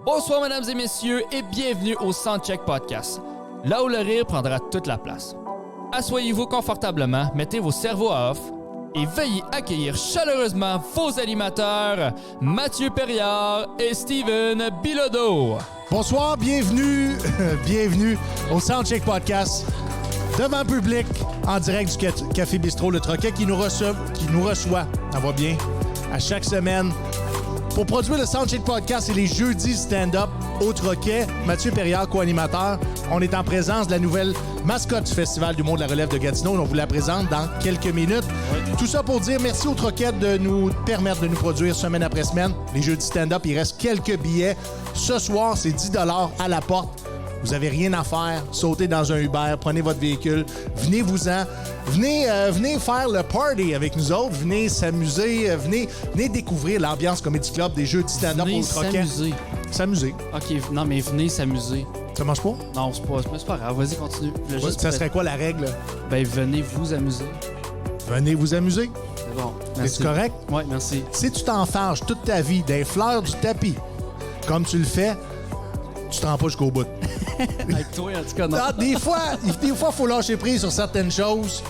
Bonsoir mesdames et messieurs et bienvenue au Soundcheck Podcast, là où le rire prendra toute la place. Assoyez-vous confortablement, mettez vos cerveaux à off et veuillez accueillir chaleureusement vos animateurs, Mathieu Perriard et Steven Bilodeau. Bonsoir, bienvenue au Soundcheck Podcast, devant public, en direct du Café Bistrot Le Troquet qui nous reçoit, ça va bien, à chaque semaine. Pour produire le Soundcheck Podcast et les jeudis stand-up au Troquet, Mathieu Perriard, co-animateur. On est en présence de la nouvelle mascotte du Festival d'humour de la relève de Gatineau. On vous la présente dans quelques minutes. Oui. Tout ça pour dire merci au Troquet de nous permettre de nous produire semaine après semaine. Les jeudis stand-up, il reste quelques billets. Ce soir, c'est 10 $ à la porte. Vous avez rien à faire, sautez dans un Uber, prenez votre véhicule, venez-vous-en, venez faire le party avec nous autres, venez s'amuser, venez découvrir l'ambiance Comedy Club des jeux de stand-up au Troquet. S'amuser. OK, non mais venez s'amuser. Ça marche pas? Non, c'est pas grave, vas-y, continue. Ouais, ça serait quoi la règle? Ben, venez vous amuser. Venez vous amuser. C'est bon, merci. C'est correct? Oui, merci. Si tu t'enfarges toute ta vie des fleurs du tapis, comme tu le fais, tu te rends pas jusqu'au bout. Avec toi, en tout cas, non. Ah, des fois, il faut lâcher prise sur certaines choses.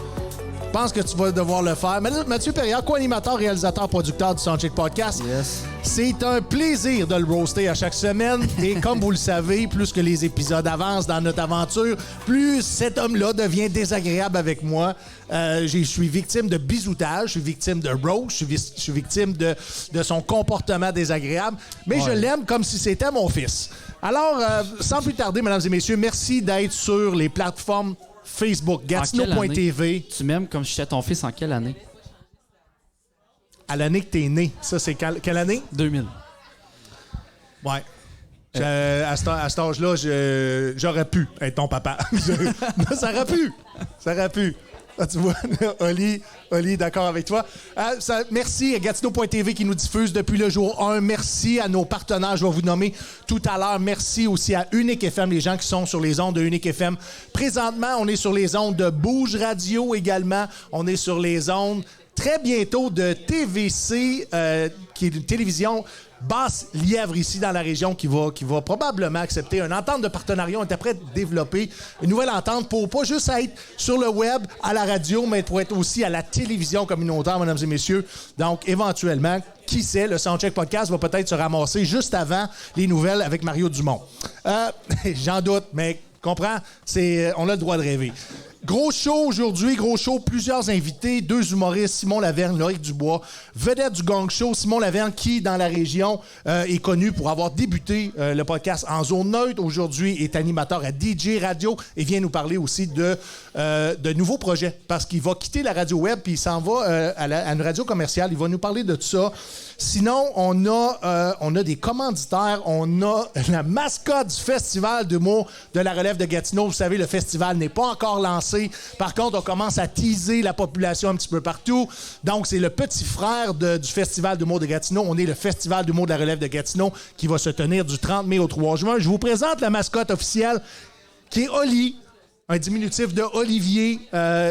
Je pense que tu vas devoir le faire. Mathieu Perriard, co-animateur, réalisateur, producteur du Soundcheck Podcast. Yes. C'est un plaisir de le roaster à chaque semaine. Et comme vous le savez, plus que les épisodes avancent dans notre aventure, plus cet homme-là devient désagréable avec moi. Je suis victime de bisoutage, je suis victime de roast, je suis victime de son comportement désagréable. Mais ouais, je l'aime comme si c'était mon fils. Alors, sans plus tarder, mesdames et messieurs, merci d'être sur les plateformes Facebook, Gatineau.tv. Tu m'aimes comme si j'étais ton fils en quelle année? À l'année que t'es né. Ça, c'est quelle année? 2000. Ouais. À cet âge-là, j'aurais pu être ton papa. Ça aurait pu. Ah, tu vois, Oli, d'accord avec toi. Merci à Gatineau.tv qui nous diffuse depuis le jour 1. Merci à nos partenaires, je vais vous nommer tout à l'heure. Merci aussi à Unique FM, les gens qui sont sur les ondes de Unique FM. Présentement, on est sur les ondes de Bouge Radio également. On est sur les ondes très bientôt de TVC, qui est une télévision Basse-Lièvre ici dans la région qui va probablement accepter une entente de partenariat. On est prêt à développer une nouvelle entente pour pas juste être sur le web, à la radio, mais pour être aussi à la télévision communautaire, mesdames et messieurs. Donc, éventuellement, qui sait, le Soundcheck Podcast va peut-être se ramasser juste avant les nouvelles avec Mario Dumont. J'en doute, mais comprends, on a le droit de rêver. Gros show aujourd'hui, plusieurs invités, 2 humoristes, Simon Lavergne, Loïc Dubois, vedette du Gang Show, Simon Lavergne qui, dans la région, est connu pour avoir débuté le podcast en zone neutre. Aujourd'hui, est animateur à DJ Radio et vient nous parler aussi de nouveaux projets parce qu'il va quitter la radio web puis il s'en va à une radio commerciale. Il va nous parler de tout ça. Sinon, on a des commanditaires, on a la mascotte du Festival d'humour de la relève de Gatineau. Vous savez, le festival n'est pas encore lancé. Par contre, on commence à teaser la population un petit peu partout. Donc, c'est le petit frère du Festival d'humour de Gatineau. On est le Festival d'humour de la relève de Gatineau qui va se tenir du 30 mai au 3 juin. Je vous présente la mascotte officielle qui est Oli, un diminutif de Olivier.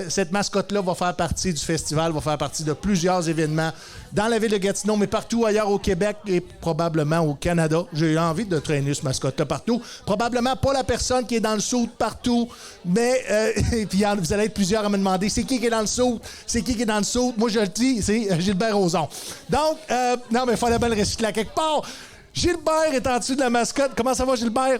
Cette mascotte-là va faire partie du festival, va faire partie de plusieurs événements dans la ville de Gatineau, mais partout ailleurs au Québec et probablement au Canada. J'ai envie de traîner ce mascotte-là partout. Probablement pas la personne qui est dans le saut partout, mais et puis vous allez être plusieurs à me demander c'est qui est dans le saut? C'est qui est dans le saut? Moi, je le dis, c'est Gilbert Rozon. Donc, non, mais il fallait bien le recycler à quelque part. Gilbert est en dessous de la mascotte. Comment ça va, Gilbert?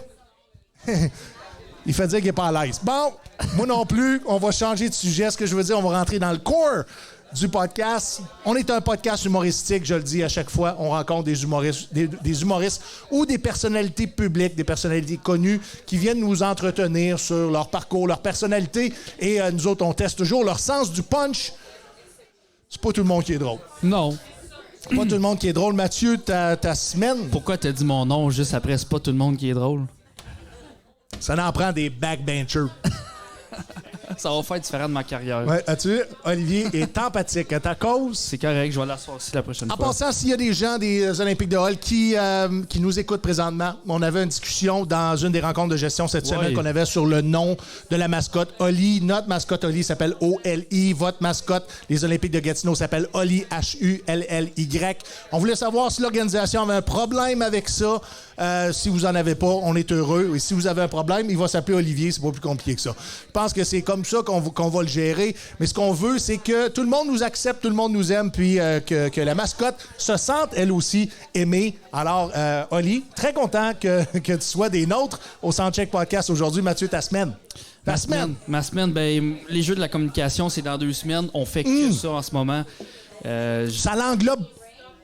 Il fait dire qu'il n'est pas à l'aise. Bon, moi non plus, on va changer de sujet. Ce que je veux dire, on va rentrer dans le core du podcast. On est un podcast humoristique, je le dis à chaque fois. On rencontre des humoristes ou des personnalités publiques, des personnalités connues qui viennent nous entretenir sur leur parcours, leur personnalité. Et nous autres, on teste toujours leur sens du punch. C'est pas tout le monde qui est drôle. Non. C'est pas tout le monde qui est drôle. Mathieu, ta semaine... Pourquoi t'as dit mon nom juste après? C'est pas tout le monde qui est drôle. Ça en prend des backbenchers. Ça va faire différent de ma carrière. Ouais, as-tu vu? Olivier est empathique. À ta cause. C'est correct, je vais l'asseoir aussi la prochaine En fois. passant, s'il y a des gens des Olympiques de Hall qui nous écoutent présentement, on avait une discussion dans une des rencontres de gestion cette semaine qu'on avait sur le nom de la mascotte. Oli, notre mascotte Oli s'appelle O-L-I. Votre mascotte, les Olympiques de Gatineau, s'appelle Oli, H-U-L-L-Y. On voulait savoir si l'organisation avait un problème avec ça. Si vous en avez pas, on est heureux. Et si vous avez un problème, il va s'appeler Olivier. C'est pas plus compliqué que ça. Je pense que c'est comme ça qu'on va le gérer. Mais ce qu'on veut, c'est que tout le monde nous accepte, tout le monde nous aime, puis que la mascotte se sente, elle aussi, aimée. Alors, Oli, très content que tu sois des nôtres au Soundcheck Podcast aujourd'hui. Mathieu, ta semaine. Ma semaine, ben, les jeux de la communication, c'est dans 2 semaines. On fait que ça en ce moment. Ça l'englobe.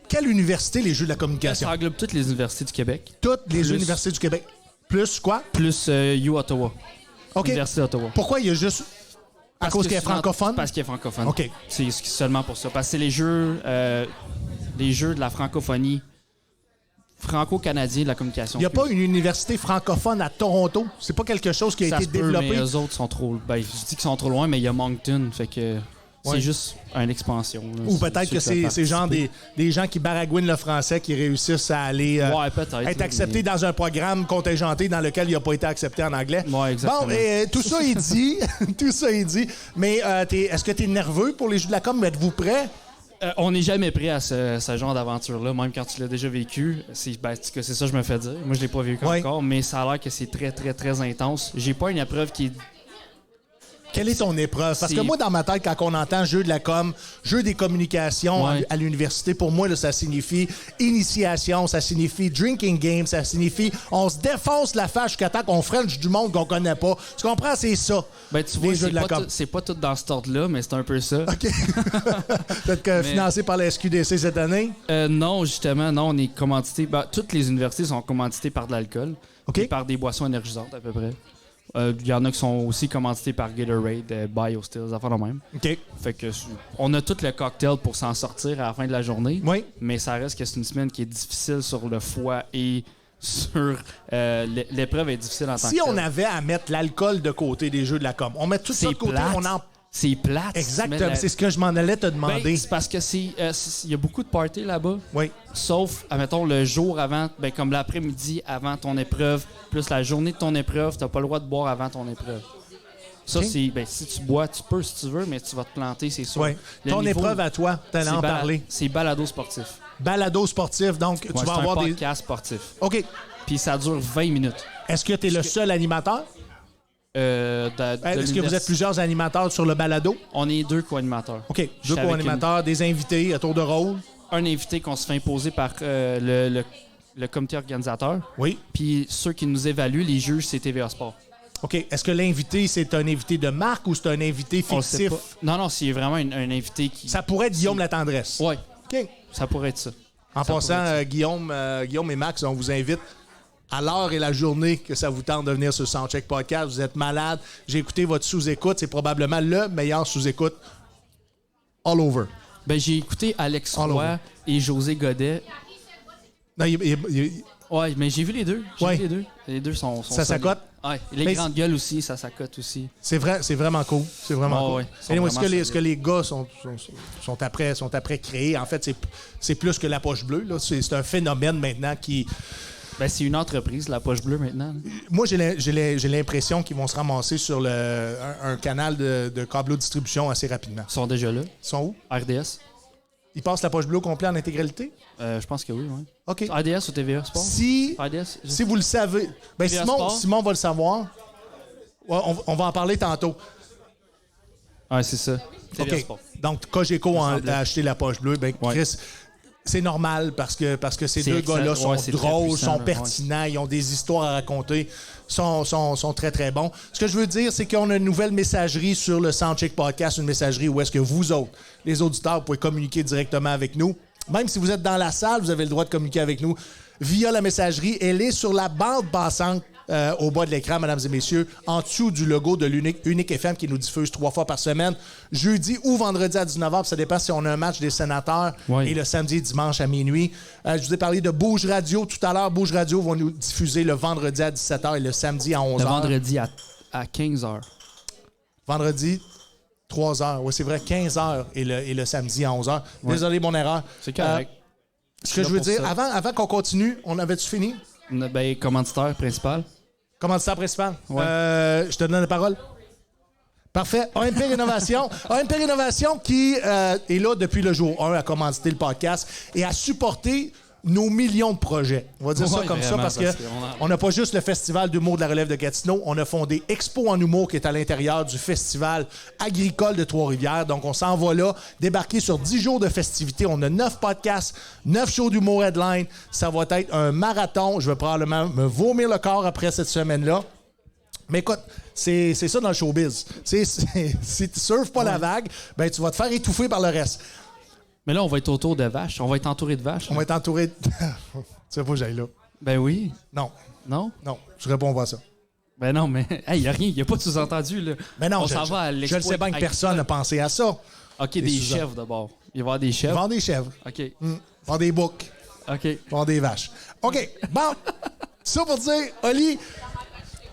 Quelle université, les Jeux de la communication? Ça englobe toutes les universités du Québec. Toutes les universités du Québec. Plus quoi? Plus U Ottawa. OK. Université d'Ottawa. Pourquoi il y a juste... À cause qu'elle est francophone? Parce qu'elle est francophone. OK. C'est seulement pour ça. Parce que c'est les jeux de la francophonie franco-canadien de la communication. Il n'y a pas une université francophone à Toronto? C'est pas quelque chose qui a été développé? Mais eux autres sont trop... Ben, je dis qu'ils sont trop loin, mais il y a Moncton, fait que... C'est juste une expansion. Là. Ou peut-être que c'est genre des gens qui baragouinent le français qui réussissent à aller être acceptés dans un programme contingenté dans lequel il n'a pas été accepté en anglais. Ouais, exactement. Bon, tout ça est dit. Tout ça est dit. Mais est-ce que tu es nerveux pour les Jeux de la com? Êtes-vous prêt? On n'est jamais prêt à ce genre d'aventure-là, même quand tu l'as déjà vécu. C'est ça que je me fais dire. Moi, je l'ai pas vécu encore, mais ça a l'air que c'est très, très, très intense. J'ai pas une épreuve qui est... Quelle est ton épreuve? Parce que moi, dans ma tête, quand on entend jeu de la com, jeu des communications à l'université, pour moi, là, ça signifie initiation, ça signifie drinking game, ça signifie on se défonce la face jusqu'à temps qu'on french du monde qu'on connaît pas. Tu comprends? C'est ça. Ben, tu vois, c'est pas tout dans cet ordre-là, mais c'est un peu ça. OK. Peut-être financé par la SQDC cette année? Non, justement, non, on est commandité. Ben, toutes les universités sont commanditées par de l'alcool et par des boissons énergisantes, à peu près. Il y en a qui sont aussi commandités par Gatorade, BioSteel, des affaires de même. OK. Fait que on a tout le cocktail pour s'en sortir à la fin de la journée. Oui. Mais ça reste que c'est une semaine qui est difficile sur le foie et sur... l'épreuve est difficile en tant que Si telle. on avait à mettre l'alcool de côté des jeux de la com, on met tout ça de côté, C'est plate. Exactement. C'est ce que je m'en allais te demander. Ben, c'est parce que il y a beaucoup de parties là-bas. Oui. Sauf, admettons, le jour avant, ben, comme l'après-midi avant ton épreuve, plus la journée de ton épreuve, t'as pas le droit de boire avant ton épreuve. Ça, c'est... Ben, si tu bois, tu peux si tu veux, mais tu vas te planter, c'est sûr. Oui. Ton épreuve à toi, t'allais en parler. C'est balado sportif. Balado sportif, donc tu vas avoir des... podcast sportif. OK. Puis ça dure 20 minutes. Est-ce que tu es le seul animateur? Est-ce que vous êtes plusieurs animateurs sur le balado? On est 2 co-animateurs. OK. 2 co-animateurs, des invités à tour de rôle? Un invité qu'on se fait imposer par le comité organisateur. Oui. Puis ceux qui nous évaluent, les juges, c'est TVA Sport. OK. Est-ce que l'invité, c'est un invité de marque ou c'est un invité fictif? Non, c'est vraiment un invité qui... Ça pourrait être Guillaume Latendresse. Oui. OK. Ça pourrait être ça. En passant, Guillaume et Max, on vous invite à l'heure et la journée que ça vous tente de venir sur Soundcheck Podcast. Vous êtes malade. J'ai écouté votre sous-écoute. C'est probablement le meilleur sous-écoute all over. Ben, j'ai écouté Alex Roy et José Godet. Non, ouais, mais j'ai vu les deux. Ouais. Vu les deux. Les deux sont ça s'accote? Ouais. Les grandes gueules aussi, ça s'accote aussi. C'est vraiment cool. C'est vraiment cool. Ouais. Est-ce que les gars sont après créés? En fait, c'est plus que la poche bleue. Là. C'est un phénomène maintenant qui... Ben, c'est une entreprise, la poche bleue, maintenant. Moi, j'ai l'impression qu'ils vont se ramasser sur un canal de câbleau distribution assez rapidement. Ils sont déjà là. Ils sont où? RDS. Ils passent la poche bleue au complet en intégralité? Je pense que oui, oui. OK. RDS ou TVA Sport? Si vous le savez... Ben, Simon va le savoir. Ouais, on va en parler tantôt. Ouais, c'est ça. TVA OK. Sport. Donc, Cogeco a acheté la poche bleue. Ben, Chris... C'est normal parce que ces deux gars-là sont drôles, sont pertinents, ils ont des histoires à raconter, sont très, très bons. Ce que je veux dire, c'est qu'on a une nouvelle messagerie sur le Soundcheck Podcast, une messagerie où est-ce que vous autres, les auditeurs, vous pouvez communiquer directement avec nous. Même si vous êtes dans la salle, vous avez le droit de communiquer avec nous via la messagerie. Elle est sur la bande passante au bas de l'écran, mesdames et messieurs, en dessous du logo de l'Unique FM qui nous diffuse 3 fois par semaine, jeudi ou vendredi à 19h. Ça dépend si on a un match des sénateurs et le samedi et dimanche à minuit. Je vous ai parlé de Bouge Radio tout à l'heure. Bouge Radio va nous diffuser le vendredi à 17h et le samedi à 11h. Le vendredi à 15h. Vendredi, 3 heures. Oui, c'est vrai, 15 heures et le samedi à 11 heures. Ouais. Désolé, mon erreur. C'est correct. Ce que je veux dire, ça. avant qu'on continue, on avait-tu fini? Ben, commanditaire principal. Commanditaire principal. Ouais. Je te donne la parole. Parfait. AMP Rénovation. AMP Rénovation qui est là depuis le jour 1 à commanditer le podcast et à supporter nos millions de projets. On va dire ça Ouais, comme ça vraiment, parce que parce on n'a pas juste le Festival d'humour de la relève de Gatineau, on a fondé Expo en humour qui est à l'intérieur du Festival agricole de Trois-Rivières. Donc, on s'en va là, débarquer sur 10 jours de festivités. On a 9 podcasts, 9 shows d'humour headline. Ça va être un marathon. Je vais probablement me vomir le corps après cette semaine-là. Mais écoute, c'est ça dans le showbiz. Si tu surfes pas la vague, ben tu vas te faire étouffer par le reste. Mais là, on va être autour de vaches. On va être entouré de vaches. On va être entouré de... Tu sais pas que j'aille là. Ben oui. Non, Non? non, je réponds pas à ça. Ben non, mais il n'y a rien. Il n'y a pas de sous-entendu, là. Mais non, on je s'en va à le l'expo sais bien que personne n'a pensé à ça. OK, des sous-entendus. chèvres d'abord. Il va y avoir des chèvres. Vendre des chèvres, OK. vendre des boucs, OK. vendre des vaches. OK, bon, ça pour dire, Oli,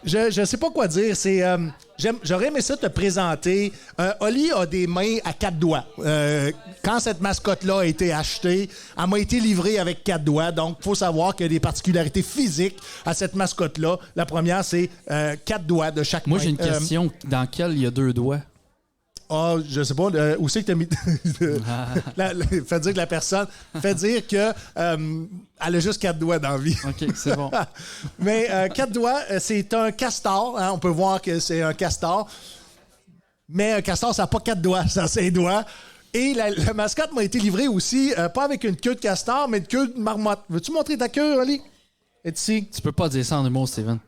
je sais pas quoi dire. C'est, j'aurais aimé ça te présenter. Oli a des mains à 4 doigts. Quand cette mascotte-là a été achetée, elle m'a été livrée avec 4 doigts. Donc, il faut savoir qu'il y a des particularités physiques à cette mascotte-là. La première, c'est 4 doigts de chaque main. Moi, j'ai une question. Dans quelle il y a 2 doigts? Ah, je sais pas. Où c'est que t'as mis... Fais dire que la personne... Fais dire que elle a juste 4 doigts dans la vie. OK, c'est bon. Mais 4 doigts, c'est un castor. Hein, on peut voir que c'est un castor. Mais un castor, ça n'a pas 4 doigts, ça a 5 doigts. Et la mascotte m'a été livrée aussi, pas avec une queue de castor, mais une queue de marmotte. Veux-tu montrer ta queue, Oli? Et ici. Tu peux pas dire ça en humour, Steven.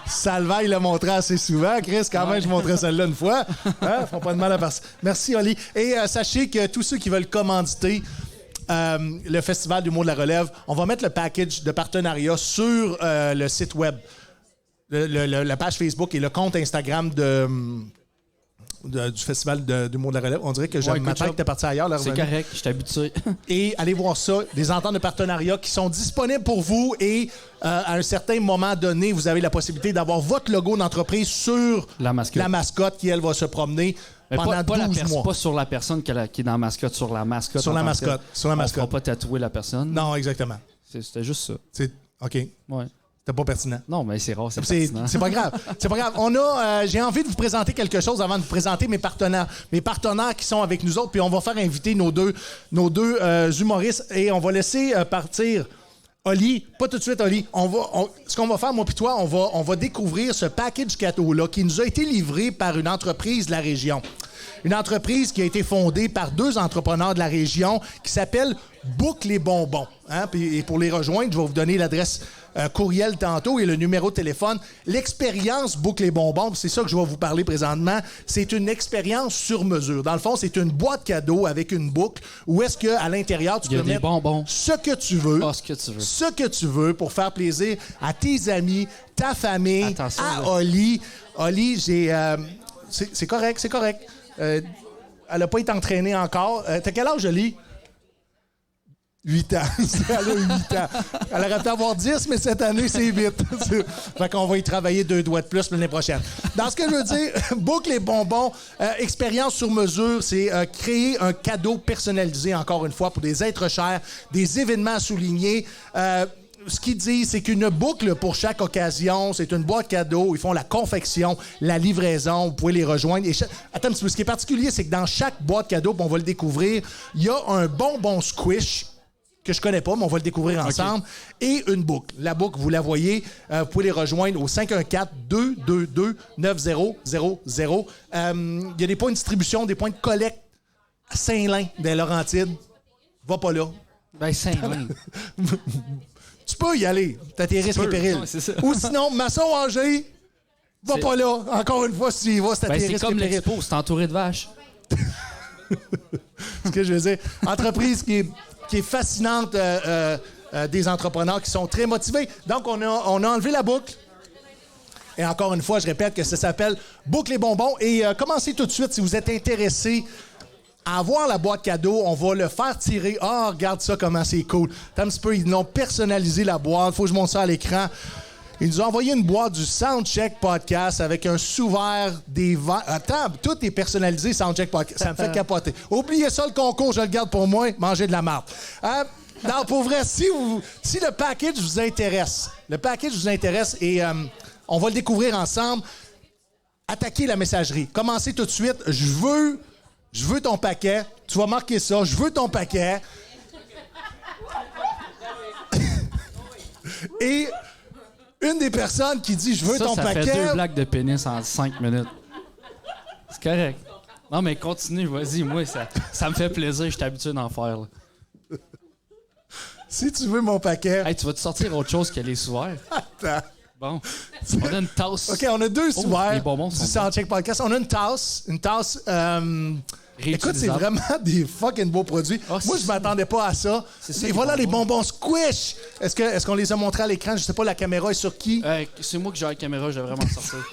Salvaille l'a montré assez souvent. Chris, quand même, je montrais celle-là une fois. Hein? Font pas de mal à personne. Merci, Oli. Et sachez que tous ceux qui veulent commanditer le Festival d'humour de la relève, on va mettre le package de partenariat sur le site web, la page Facebook et le compte Instagram du Festival d'humour de la relève. On dirait que Ouais, ma tête était partie ailleurs. C'est correct, je suis habitué. Et allez voir ça, des ententes de partenariat qui sont disponibles pour vous et à un certain moment donné, vous avez la possibilité d'avoir votre logo d'entreprise sur La mascotte. qui, elle, va se promener Mais pendant 12 mois. pas sur la personne qui est dans la mascotte, sur la mascotte. Sur la mascotte. Sur la On mascotte. fera pas tatouer la personne. Non, exactement. C'était juste ça. OK. Ouais. C'était pas pertinent. Non, mais c'est rare, c'est C'est pertinent. pas grave. C'est pas grave. J'ai envie de vous présenter quelque chose avant de vous présenter mes partenaires. Mes partenaires qui sont avec nous autres. Puis on va faire inviter nos deux humoristes et on va laisser partir Oli. Pas tout de suite, Oli. Ce qu'on va faire, moi puis toi, on va découvrir ce package cadeau-là qui nous a été livré par une entreprise de la région. Une entreprise qui a été fondée par 2 entrepreneurs de la région qui s'appelle Boucle les Bonbons. Hein? Et pour les rejoindre, je vais vous donner l'adresse courriel tantôt et le numéro de téléphone. L'expérience Boucle les Bonbons, c'est ça que je vais vous parler présentement, c'est une expérience sur mesure. Dans le fond, c'est une boîte cadeau avec une boucle où est-ce qu'à l'intérieur, tu Il y a peux des mettre bonbons. ce que tu veux. Ah, ce que tu veux. Ce que tu veux pour faire plaisir à tes amis, ta famille, Attention, à là. Oli. Oli, c'est correct, c'est correct. Elle n'a pas été entraînée encore. T'as quel âge, Oli? 8 ans. Elle a 8 ans. Elle aurait pu avoir 10, mais cette année, c'est 8. Fait qu'on va y travailler 2 doigts de plus l'année prochaine. Dans ce que je veux dire, Boucle les Bonbons, expérience sur mesure, c'est créer un cadeau personnalisé, encore une fois, pour des êtres chers, des événements à souligner. Ce qu'ils disent, c'est qu'une boucle pour chaque occasion, c'est une boîte cadeau. Ils font la confection, la livraison. Vous pouvez les rejoindre. Attends un petit peu. Ce qui est particulier, c'est que dans chaque boîte cadeau, puis on va le découvrir, il y a un bonbon squish que je connais pas, mais on va le découvrir ensemble, et une boucle. La boucle, vous la voyez, vous pouvez les rejoindre au 514-222-9000. Il y a des points de distribution, des points de collecte à Saint-Lin, dans les Laurentides. Va pas là. Ben, Saint-Lin. Tu peux y aller. T'as tes risques et périls. Ouais, c'est ça. Ou sinon, Masson-Angers, va pas là. Encore une fois, si tu y vas, c'est à Ben, tes c'est risques et comme périls. l'expo, c'est entouré de vaches. Ce que je veux dire. Entreprise qui est fascinante, des entrepreneurs qui sont très motivés. Donc, on a enlevé la boucle. Et encore une fois, je répète que ça s'appelle Boucle les Bonbons. Et commencez tout de suite si vous êtes intéressé à avoir la boîte cadeau. On va le faire tirer. Ah, regarde ça, comment c'est cool. T'as un petit peu, ils l'ont personnalisé, la boîte. Faut que je monte ça à l'écran. Il nous a envoyé une boîte du Soundcheck Podcast avec un sous-verre, des verres. Attends, tout est personnalisé, Soundcheck Podcast. Ça me fait capoter. Oubliez ça, le concours, je le garde pour moi. Mangez de la marde. Non, pour vrai, si le package vous intéresse, et on va le découvrir ensemble, attaquez la messagerie. Commencez tout de suite. Je veux ton paquet. Tu vas marquer ça. Je veux ton paquet. Et une des personnes qui dit « Je veux ton paquet... » Ça fait 2 blagues de pénis en 5 minutes. C'est correct. Non, mais continue, vas-y. Moi, ça me fait plaisir. Je suis habitué d'en faire. Là. Si tu veux mon paquet... Hey, tu vas te sortir autre chose que les sous-verres? Attends. Bon. On a une tasse. OK, on a 2 sous-verres les bonbons du sont Soundcheck Podcast. On a une tasse... Écoute, c'est vraiment des fucking beaux produits. Oh, moi, je m'attendais pas à ça. Et voilà les bonbons Squish. Est-ce qu'on les a montrés à l'écran? Je sais pas, la caméra est sur qui? C'est moi qui j'ai la caméra, je devrais m'en sortir.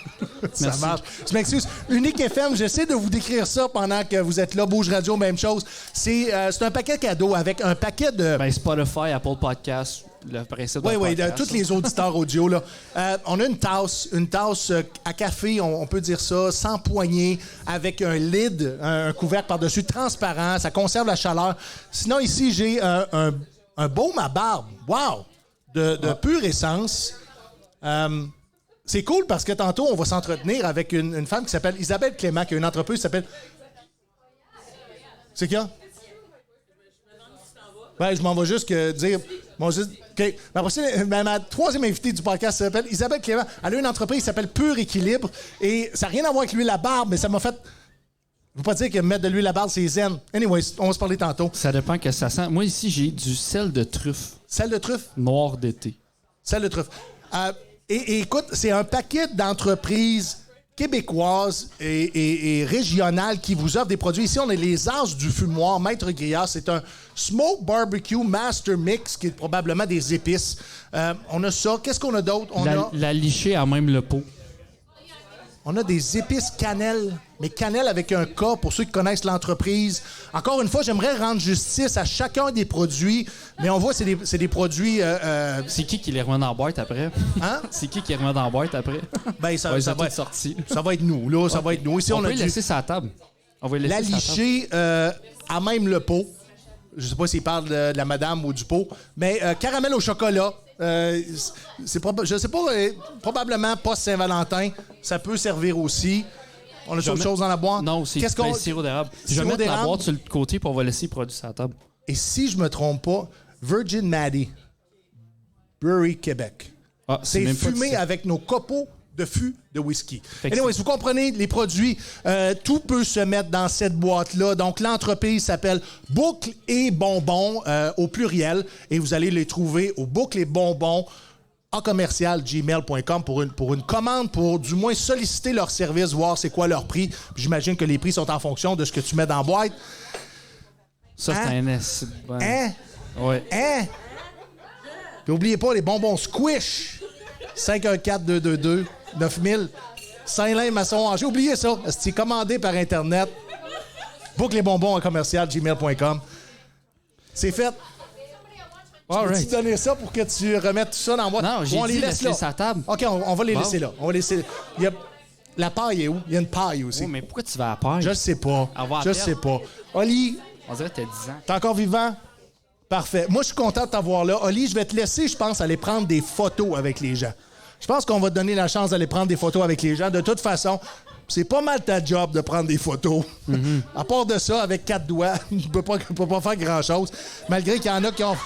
Ça Merci. marche. Je m'excuse. Unique FM, j'essaie de vous décrire ça pendant que vous êtes là. Bouge Radio, même chose. C'est un paquet cadeau avec un paquet de... Spotify, Apple Podcasts, le principe Oui, podcast. tous les auditeurs audio. Là. On a une tasse à café, on peut dire ça, sans poignée, avec un lid, un couvercle par-dessus, transparent. Ça conserve la chaleur. Sinon, ici, j'ai un baume à barbe. Wow! De pure essence. C'est cool parce que tantôt, on va s'entretenir avec une femme qui s'appelle Isabelle Clément, qui a une entreprise qui s'appelle... C'est qui, là? Ben, je m'en vais juste dire... OK. Ma troisième invitée du podcast s'appelle Isabelle Clément. Elle a une entreprise qui s'appelle Pur Équilibre. Et ça n'a rien à voir avec l'huile à barbe, mais ça m'a fait... Je ne veux pas dire que mettre de l'huile à barbe, c'est zen. Anyways, on va se parler tantôt. Ça dépend que ça sent. Moi, ici, j'ai du sel de truffe. Sel de truffe? Noir d'été. Sel de truffe. Et écoute, c'est un paquet d'entreprises québécoises et régionales qui vous offrent des produits. Ici, on a les As du Fumoir, Maître Grillard. C'est un Smoke Barbecue Master Mix qui est probablement des épices. On a ça. Qu'est-ce qu'on a d'autre? La lichée a même le pot. On a des épices cannelle, mais cannelle avec un K pour ceux qui connaissent l'entreprise. Encore une fois, j'aimerais rendre justice à chacun des produits, mais on voit que c'est des produits... C'est qui les remet dans la boîte après? Hein? C'est qui les remet dans la boîte après? Ben, ça va être sorti. Ça va être nous, là. Ça va être nous. Ici, on a peut laisser ça à table. On va la lichée à même le pot. Je sais pas s'il parle de la madame ou du pot, mais caramel au chocolat. Je sais pas, probablement pas Saint-Valentin. Ça peut servir aussi. On a autre chose dans la boîte? Non, c'est sirop d'érable. Je vais mettre la boîte sur le côté pour on va laisser les produits sur la table. Et si je me trompe pas, Virgin Maddie, Brewery Québec. Ah, c'est fumé avec nos copeaux de fût de whisky. Anyways, vous comprenez, les produits, tout peut se mettre dans cette boîte-là. Donc, l'entreprise s'appelle Boucle et Bonbons au pluriel et vous allez les trouver au Boucle et Bonbons en commercial gmail.com pour une commande, pour du moins solliciter leur service, voir c'est quoi leur prix. J'imagine que les prix sont en fonction de ce que tu mets dans la boîte. Ça, c'est un S. Hein? Ouais. Hein? Puis n'oubliez pas les bonbons Squish. 514-222 9000. Saint-Lin, Masson-Angers. Oubliez ça. C'est commandé par Internet. Boucle les bonbons en commercial gmail.com. C'est fait. Peux-tu donner ça pour que tu remettes tout ça dans la boîte? Non, j'ai dit laisser ça à table. OK, on va les laisser là. On va laisser... La paille est où? Il y a une paille aussi. Oh, mais pourquoi tu vas à la paille? Je sais pas. Je sais pas. Oli... On dirait que t'as 10 ans. T'es encore vivant? Parfait. Moi, je suis content de t'avoir là. Oli, je vais te laisser, je pense, aller prendre des photos avec les gens. Je pense qu'on va te donner la chance d'aller prendre des photos avec les gens. De toute façon, c'est pas mal ta job de prendre des photos. Mm-hmm. À part de ça, avec 4 doigts, tu peux pas faire grand-chose. Malgré qu'il y en a qui ont...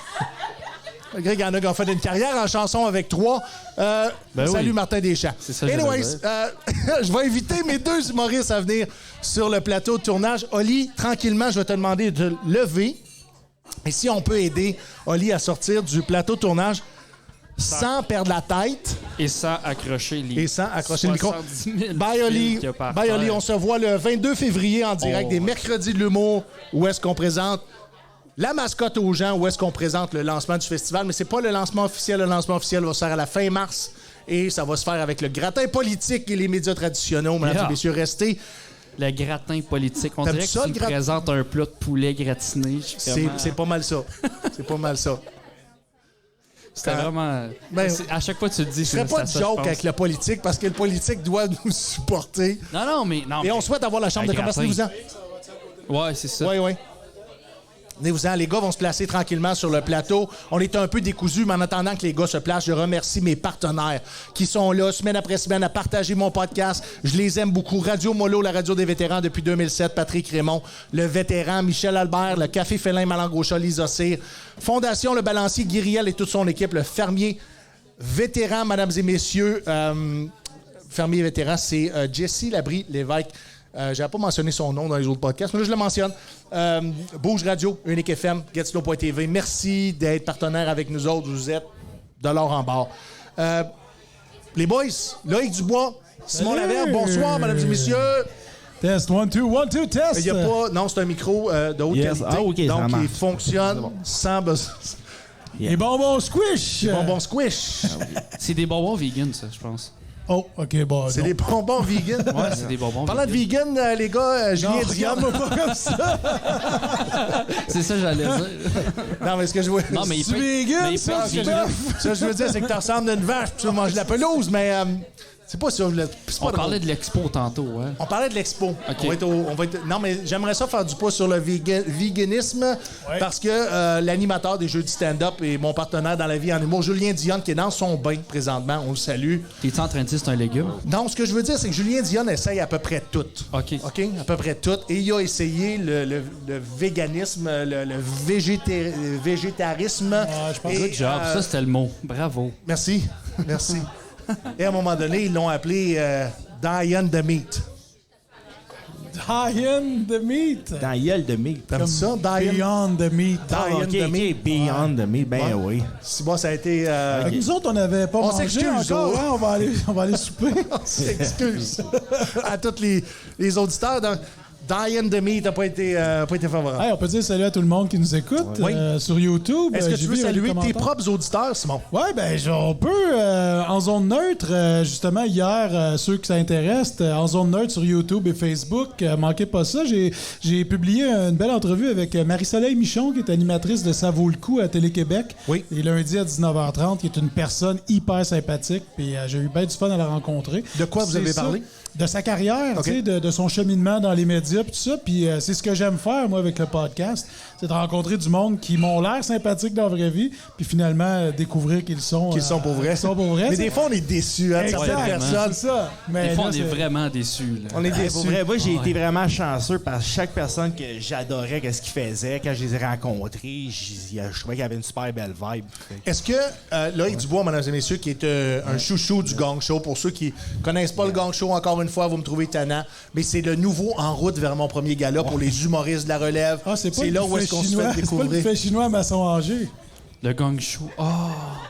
fait une carrière en chanson avec 3. Salut, Martin Deschamps. C'est ça. Anyways, je vais inviter mes 2 humoristes à venir sur le plateau de tournage. Oli, tranquillement, je vais te demander de te lever. Et si on peut aider Oli à sortir du plateau de tournage sans perdre la tête. Et sans accrocher le micro. Bye, Oli. Bye, Oli. On se voit le 22 février en direct des Mercredis de l'humour où est-ce qu'on présente la mascotte aux gens, où est-ce qu'on présente le lancement du festival. Mais c'est pas le lancement officiel. Le lancement officiel va se faire à la fin mars. Et ça va se faire avec le gratin politique et les médias traditionnels. Mesdames et messieurs, restez. Le gratin politique. On dirait que tu me présentes un plat de poulet gratiné. C'est pas mal ça. C'est pas mal ça. C'était vraiment... Ben, à chaque fois, tu te dis... Je ferais pas de joke avec le politique parce que le politique doit nous supporter. Non, mais... Et on souhaite avoir la chambre de commerce. Venez-vous-en. Ouais, c'est ça. Oui. Venez-vous-en. Les gars vont se placer tranquillement sur le plateau. On est un peu décousus, mais en attendant que les gars se placent, je remercie mes partenaires qui sont là semaine après semaine à partager mon podcast. Je les aime beaucoup. Radio Molo, la radio des vétérans depuis 2007. Patrick Raymond, le vétéran. Michel Albert, le Café Félin Malangocha, Lisa Cyr. Fondation Le Balancier, Guiriel et toute son équipe. Le fermier vétéran, mesdames et messieurs. Fermier vétéran, c'est Jesse Labrie-Lévesque. J'avais pas mentionné son nom dans les autres podcasts, mais là, je le mentionne. Bouge Radio, Unique FM, GetSlow.tv. Merci d'être partenaire avec nous autres. Vous êtes de l'or en bord. Les boys, Loïc Dubois, Simon Lavergne, bonsoir, mesdames et messieurs. Test, 1, 2, 1, 2, test. Il y a pas... Non, c'est un micro de haute qualité. Ah, OK, donc, ça marche. il fonctionne sans besoin. Les bonbons squish. Les bonbons squish. C'est des bonbons vegan, ça, je pense. Oh, OK, bon. C'est non. des bonbons vegan. Ouais, c'est des bonbons Parlant de vegan, les gars, Julien Dion. Regarde-moi pas comme ça. C'est ça que j'allais dire. Non, mais ce que je vois... Non, mais il Tu peut... vegan, mais il peut ça, être c'est vegan. Ça, je veux dire, c'est que tu ressembles à une vache puis tu manges de la pelouse, mais c'est pas ça. C'est pas On parlait drôle. de l'expo tantôt, hein. On parlait de l'expo. OK. On va être... Non, mais j'aimerais ça faire du poids sur le véganisme parce que l'animateur des jeux du stand-up et mon partenaire dans la vie en humour, Julien Dion, qui est dans son bain présentement, on le salue. T'es-tu en train de dire que c'est un légume? Non, ce que je veux dire, c'est que Julien Dion essaye à peu près tout. OK. OK? À peu près tout. Et il a essayé le véganisme, le végétarisme. je pense Et, Good job. Ça, c'était le mot. Bravo. Merci. Merci. Et à un moment donné, ils l'ont appelé Diane the Meat. Diane the Meat. Dans Yel de Meat. Comme ça, Diane. Beyond the Meat. Diane the Meat. Beyond the Meat, ben oui. Si bon, ça a été... Fait que nous autres, on n'avait pas On mangé s'excuse, encore. autres. Hein? On va aller souper. On s'excuse à tous les auditeurs. Diane the Meat n'a pas été favorable. Hey, on peut dire salut à tout le monde qui nous écoute Oui. sur YouTube. Est-ce que J'ai tu veux vu les saluer tes commentaires. propres auditeurs, Simon? Ouais, ben on peut en zone neutre. Justement, hier, ceux qui s'intéressent, en zone neutre sur YouTube et Facebook, manquez pas ça. J'ai publié une belle entrevue avec Marie-Soleil Michon, qui est animatrice de Ça vaut le coup à Télé-Québec. Oui. Et lundi à 19h30, qui est une personne hyper sympathique. Puis j'ai eu bien du fun à la rencontrer. De quoi vous C'est avez ça, parlé? De sa carrière, OK. tu sais, de son cheminement dans les médias, puis tout ça. Puis c'est ce que j'aime faire, moi, avec le podcast. C'est de rencontrer du monde qui m'ont l'air sympathique dans la vraie vie, puis finalement découvrir qu'ils sont... Qu'ils sont pour vrai. Qu'ils sont pour vrai. Mais c'est- des fois, on est déçus de certaines Exact, personnes. c'est ça. Mais Des fois, là, on est c'est- vraiment déçus, là. On est Pour déçus. vrai, moi, j'ai été vraiment chanceux parce que chaque personne que j'adorais, qu'est-ce qu'ils faisaient, quand je les ai rencontrés, je trouvais qu'il y avait une super belle vibe. Est-ce que Loïc Dubois, mesdames et messieurs, qui est un chouchou du Gang Show, pour ceux qui connaissent pas le Gang Show, encore une fois, vous me trouvez tannant, mais c'est le nouveau en route vers mon premier gala pour les humoristes de la relève. Ah, c'est pas le là où buffet est-ce qu'on se chinois. fait C'est pas le découvrir. buffet chinois à Masson-Angers. Le gang show. Oh!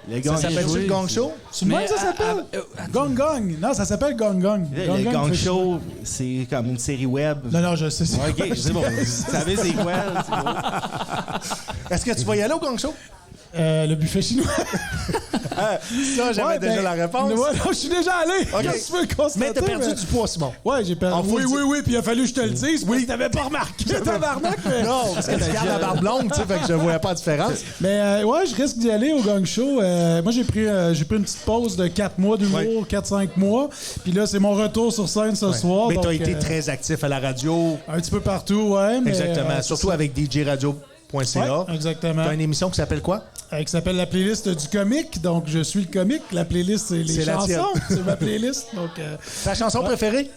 Le Ça gang s'appelle-tu joué, le Gang Show? C'est même ça s'appelle? Gong Gong. Non, ça s'appelle Gong Gong. Le gang show, c'est comme une série web. Non, je sais. OK, c'est bon. Vous savez c'est quoi? C'est bon. Est-ce que tu vas y aller au Gang Show? Le buffet chinois. Ça, j'avais Ouais, déjà ben, la réponse. Ouais, non, je suis déjà allé. OK. Qu'est-ce que tu veux constater? Mais t'as perdu du poids, Simon. Ouais, j'ai perdu. En full Oui, puis il a fallu que je te le dise. Oui, t'avais pas remarqué. Tabarnak, mais... Non, parce que tu gardes la barbe longue, tu sais, fait que je voyais pas la différence. Mais ouais, je risque d'y aller au Gang Show. Moi, j'ai pris une petite pause de 4 mois d'humour, Ouais. 4-5 mois. Puis là, c'est mon retour sur scène ce soir. Mais t'as donc, été très actif à la radio. un petit peu partout, ouais. Mais, Exactement. Surtout c'est avec djradio.ca. ça. Ouais, exactement. T'as une émission qui s'appelle quoi? Qui s'appelle la playlist du comique. Donc, je suis le comique. La playlist, c'est les C'est la tienne. chansons. C'est ma playlist. Donc, Ta chanson préférée?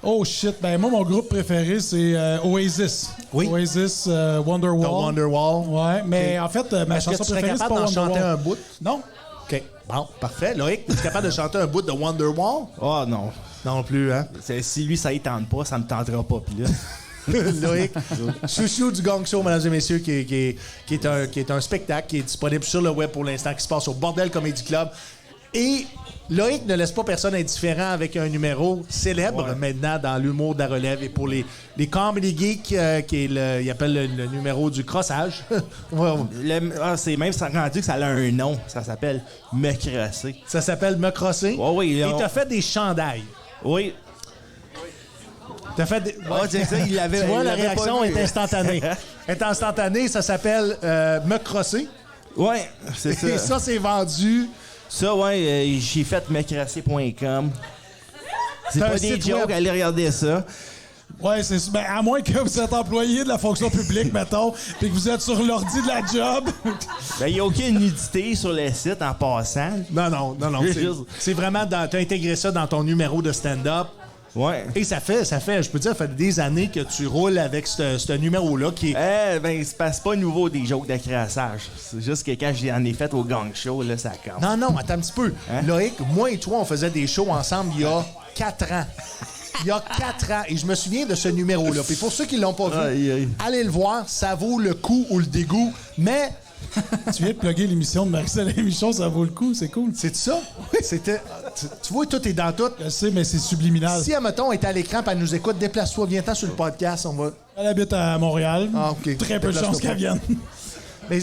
oh shit. Ben, moi, mon groupe préféré, c'est Oasis. Oui. Oasis, Wonderwall. The Wonderwall. Ouais, mais en fait, ma Est-ce que chanson tu serais préférée, c'est capable pas d'en chanter Wonderwall. un bout? Non. OK. Bon, parfait. Loïc, es-tu capable de chanter un bout de Wonderwall? Oh non. Non plus, hein? Si lui, ça ne tente pas, ça me tentera pas. Puis là, Loïc, chouchou du Gang Show, mesdames et messieurs, qui est un spectacle qui est disponible sur le web pour l'instant, qui se passe au Bordel Comedy Club. Et Loïc ne laisse pas personne indifférent avec un numéro célèbre maintenant dans l'humour de la relève. Et pour les comedy geeks, qui est il appelle le numéro du crossage. c'est même rendu que ça a un nom. Ça s'appelle Me crosser. Ça s'appelle Me crosser. Oh, oui, Et on- t'as fait des chandails. Oui. T'as fait des... Ah, c'est ça, il avait. Tu vois, il la l'avait réaction pas vu. est instantanée. Elle est instantanée, ça s'appelle Me crosser. Ouais, c'est ça. Et ça, c'est vendu. Ça, ouais, j'ai fait mecrasser.com. C'est C'est un pas des site jokes, web. allez regarder ça. Ouais, c'est ben, à moins que vous êtes employé de la fonction publique, mettons, puis que vous êtes sur l'ordi de la job. Ben, il n'y a aucune nudité sur le site en passant. Non. C'est vraiment, t'as intégré ça dans ton numéro de stand-up. Ouais. Et ça fait, je peux dire, ça fait des années que tu roules avec ce numéro-là qui est... Ben, c'est pas nouveau des jokes de crassage. C'est juste que quand j'en ai fait au gang show, là, ça compte. Non, attends un petit peu. Hein? Loïc, moi et toi, on faisait des shows ensemble il y a 4 ans. Il y a 4 ans. Et je me souviens de ce numéro-là. Puis pour ceux qui l'ont pas vu, Aïe. allez le voir. Ça vaut le coup ou le dégoût. Mais Tu viens de plugger l'émission de Marie-Soleil Michon, ça vaut le coup, c'est cool. c'est ça? C'était... Tu vois, tout est dans tout. Je sais, mais c'est subliminal. Si, admettons, est à l'écran et elle nous écoute, déplace-toi, viens-t'en sur le podcast. On va... Elle habite à Montréal. Ah, OK. Très peu de chances qu'elle vienne. Mais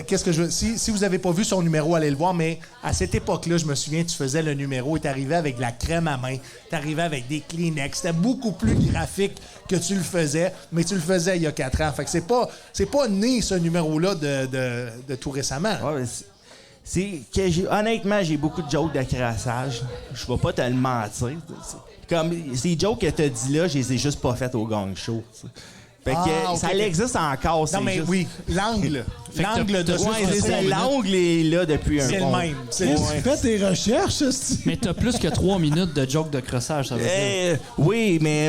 qu'est-ce que je veux... Si vous n'avez pas vu son numéro, allez le voir, mais à cette époque-là, je me souviens, tu faisais le numéro et t'arrivais avec de la crème à main, t'arrivais avec des Kleenex. C'était beaucoup plus graphique que tu le faisais, mais tu le faisais il y a 4 ans. Fait que c'est pas né, ce numéro-là, de tout récemment. Ouais, c'est que honnêtement, j'ai beaucoup de jokes de crassage. Je vais pas te le mentir. Comme ces jokes que t'as dit là, je les ai juste pas faites au gang show. T'sais. Fait que OK. ça existe encore. Non, mais juste... oui, l'angle. L'angle de Ouais, c'est ça. minutes. L'angle est là depuis un C'est le bon- même. C'est Tu le même. fais tes recherches, esti. Mais t'as plus que 3 minutes de joke de crossage, ça veut dire. Oui, mais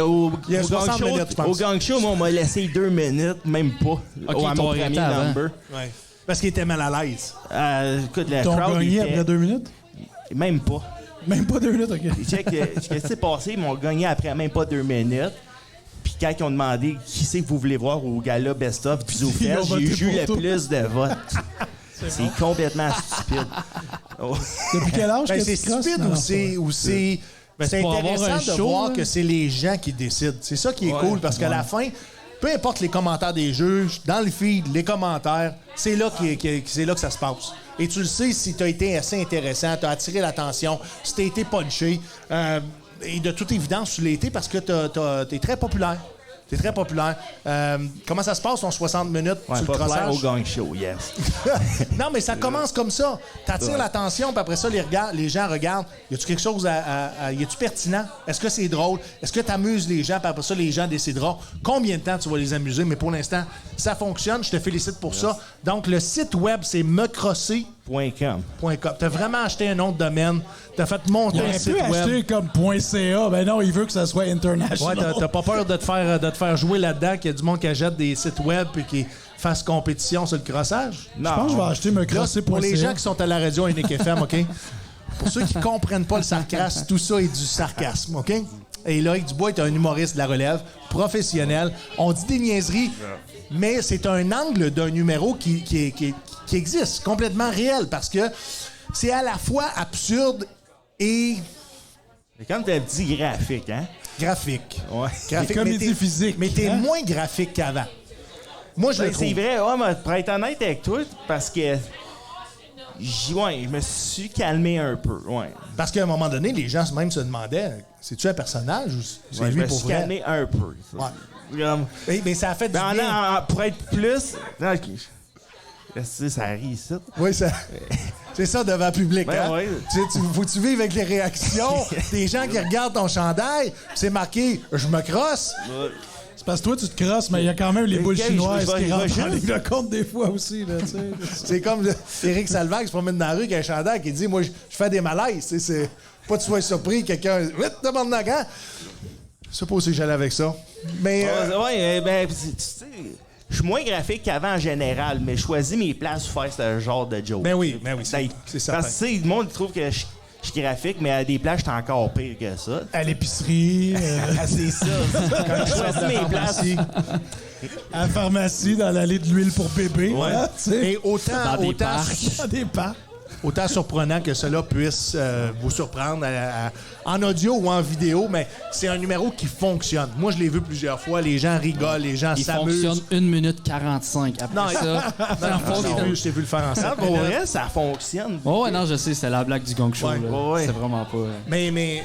Il y a au 60 gang show, minutes, je pense. au gang show, moi, on m'a laissé 2 minutes, même pas. Ok, à t'as mon arrêté premier avant. number. Ouais. Parce qu'il était mal à l'aise. Écoute, le T'ont crowd gagné était... après 2 minutes? Même pas. Même pas 2 minutes, OK. Check, ce qui s'est passé, ils m'ont gagné après même pas 2 minutes. Puis quand ils ont demandé qui c'est que vous voulez voir au gala Best of du Ils ont Zoufest, voté j'ai eu pour le toi. plus de votes. C'est complètement stupide. Oh. Depuis quel âge Ben, que c'est tu crosses? stupide Non, ou non, c'est... ou c'est pour avoir intéressant un de show, voir là. que c'est les gens qui décident. C'est ça qui est cool, parce qu'à la fin, peu importe les commentaires des juges, dans le feed, les commentaires, c'est là, c'est là que ça se passe. Et tu le sais si tu as été assez intéressant, tu as attiré l'attention, si tu as été punché. Et de toute évidence, tu l'as été parce que tu es très populaire. T'es très populaire. Comment ça se passe, ton 60 minutes Ouais, sur le pas clair crossage? au gang show, yes. Non, mais ça commence comme ça. T'attires l'attention, puis après ça, les gens regardent. Y a-tu quelque chose y a-tu pertinent? Est-ce que c'est drôle? Est-ce que t'amuses les gens, puis après ça, les gens décideront combien de temps tu vas les amuser? Mais pour l'instant, ça fonctionne. Je te félicite pour ça. Donc, le site web, c'est mecrosser.com. .com. T'as vraiment acheté un nom de domaine. T'as fait monter Il un aurait site pu web. acheter comme .ca. Ben non, il veut que ça soit Ouais, international. t'as pas peur de te faire jouer là-dedans, qu'il y a du monde qui achète des sites web et qui fasse compétition sur le crossage? Je pense que je vais acheter me Là, crosser pour les gens qui sont à la radio Unique FM, OK? Pour ceux qui comprennent pas le sarcasme, tout ça est du sarcasme, OK? Et Loïc Dubois est un humoriste de la relève, professionnel. On dit des niaiseries, mais c'est un angle d'un numéro qui existe, complètement réel, parce que c'est à la fois absurde et C'est comme t'as dit graphique, hein? graphique. Ouais. Graphique, Des comédies mais t'es- physiques, Mais t'es hein? moins graphique qu'avant. Moi, je le Ben, trouve. c'est vrai, ouais, mais pour être honnête avec toi, parce que je me suis calmé un peu, ouais. Parce qu'à un moment donné, les gens même se demandaient, c'est-tu un personnage ou c'est Ouais, je lui me pour suis vrai? calmé un peu. Comme- Mais ça a fait du Ben, bien. pour être plus... Non, ok. Est-ce que ça rit, ça? Oui, c'est ça devant le public. Ben, hein? ouais. Faut que tu vives avec les réactions des gens qui regardent ton chandail. C'est marqué « Je me crosse C'est parce que toi, tu te crosses, mais il y a quand même les boules Ok, chinoises je vais- qui je vais rentrent en juste- ligne de compte des fois aussi. Là, tu sais. ». C'est comme Éric Salvaire qui se promène dans la rue avec un chandail qui dit « Moi, je fais des malaises. » C'est pas que tu sois surpris, quelqu'un... « Vite, demande-moi quand. » Je sais pas où c'est que j'allais avec ça. Mais... Ben, tu sais, je suis moins graphique qu'avant en général, mais je choisis mes places pour faire ce genre de joke. Ben oui, c'est Parce certain. que, tu sais, le monde trouve que je suis graphique, mais à des places, je suis encore pire que ça. À l'épicerie, Ah, c'est ça. Quand je choisis mes places. à la pharmacie, dans l'allée de l'huile pour bébé. Ouais. Hein, tu sais. Et autant, des autant, parcs. Dans des parcs. autant surprenant que cela puisse vous surprendre en audio ou en vidéo, mais c'est un numéro qui fonctionne. Moi, je l'ai vu plusieurs fois. Les gens rigolent, les gens Il s'amusent. fonctionne 1 minute 45. Après Non, ça, ça fonctionne. Je t'ai vu le faire ensemble. Pour vrai, ça fonctionne. Oh, ouais, non, je sais, c'est la blague du gang show. Ouais, là. ouais. C'est vraiment pas. Mais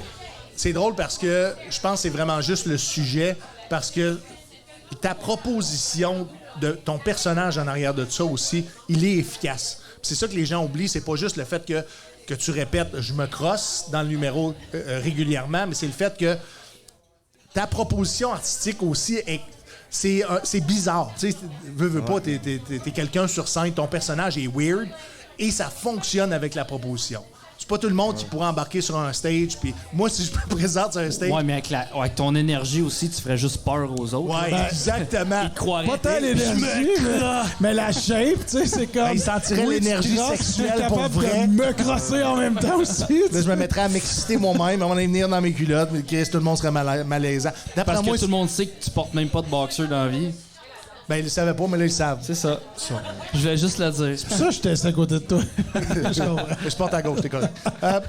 c'est drôle parce que je pense que c'est vraiment juste le sujet, parce que ta proposition de ton personnage en arrière de ça aussi, il est efficace. Puis c'est ça que les gens oublient, c'est pas juste le fait que tu répètes « je me crosse » dans le numéro régulièrement, mais c'est le fait que ta proposition artistique aussi c'est bizarre. Tu sais, veux pas, t'es quelqu'un sur scène, ton personnage est weird et ça fonctionne avec la proposition. C'est pas tout le monde qui pourrait embarquer sur un stage. Puis moi, si je me présente sur un stage... Ouais, mais avec ton énergie aussi, tu ferais juste peur aux autres. Ouais, exactement. Ils croiraient. Pas tant l'énergie, mais la shape, tu sais, c'est comme... Il sentirait l'énergie sexuelle pour vrai. Je suis capable de me crosser en même temps aussi. Là, je me mettrais à m'exciter moi-même, à venir dans mes culottes, mais tout le monde serait malaisant. Parce que tout le monde sait que tu portes même pas de boxer dans la vie. Ben, ils le savaient pas, mais là, ils savent. C'est ça. Je voulais juste le dire. C'est pour ça que j'étais assis à côté de toi. Je porte à gauche, t'es correct. Ça,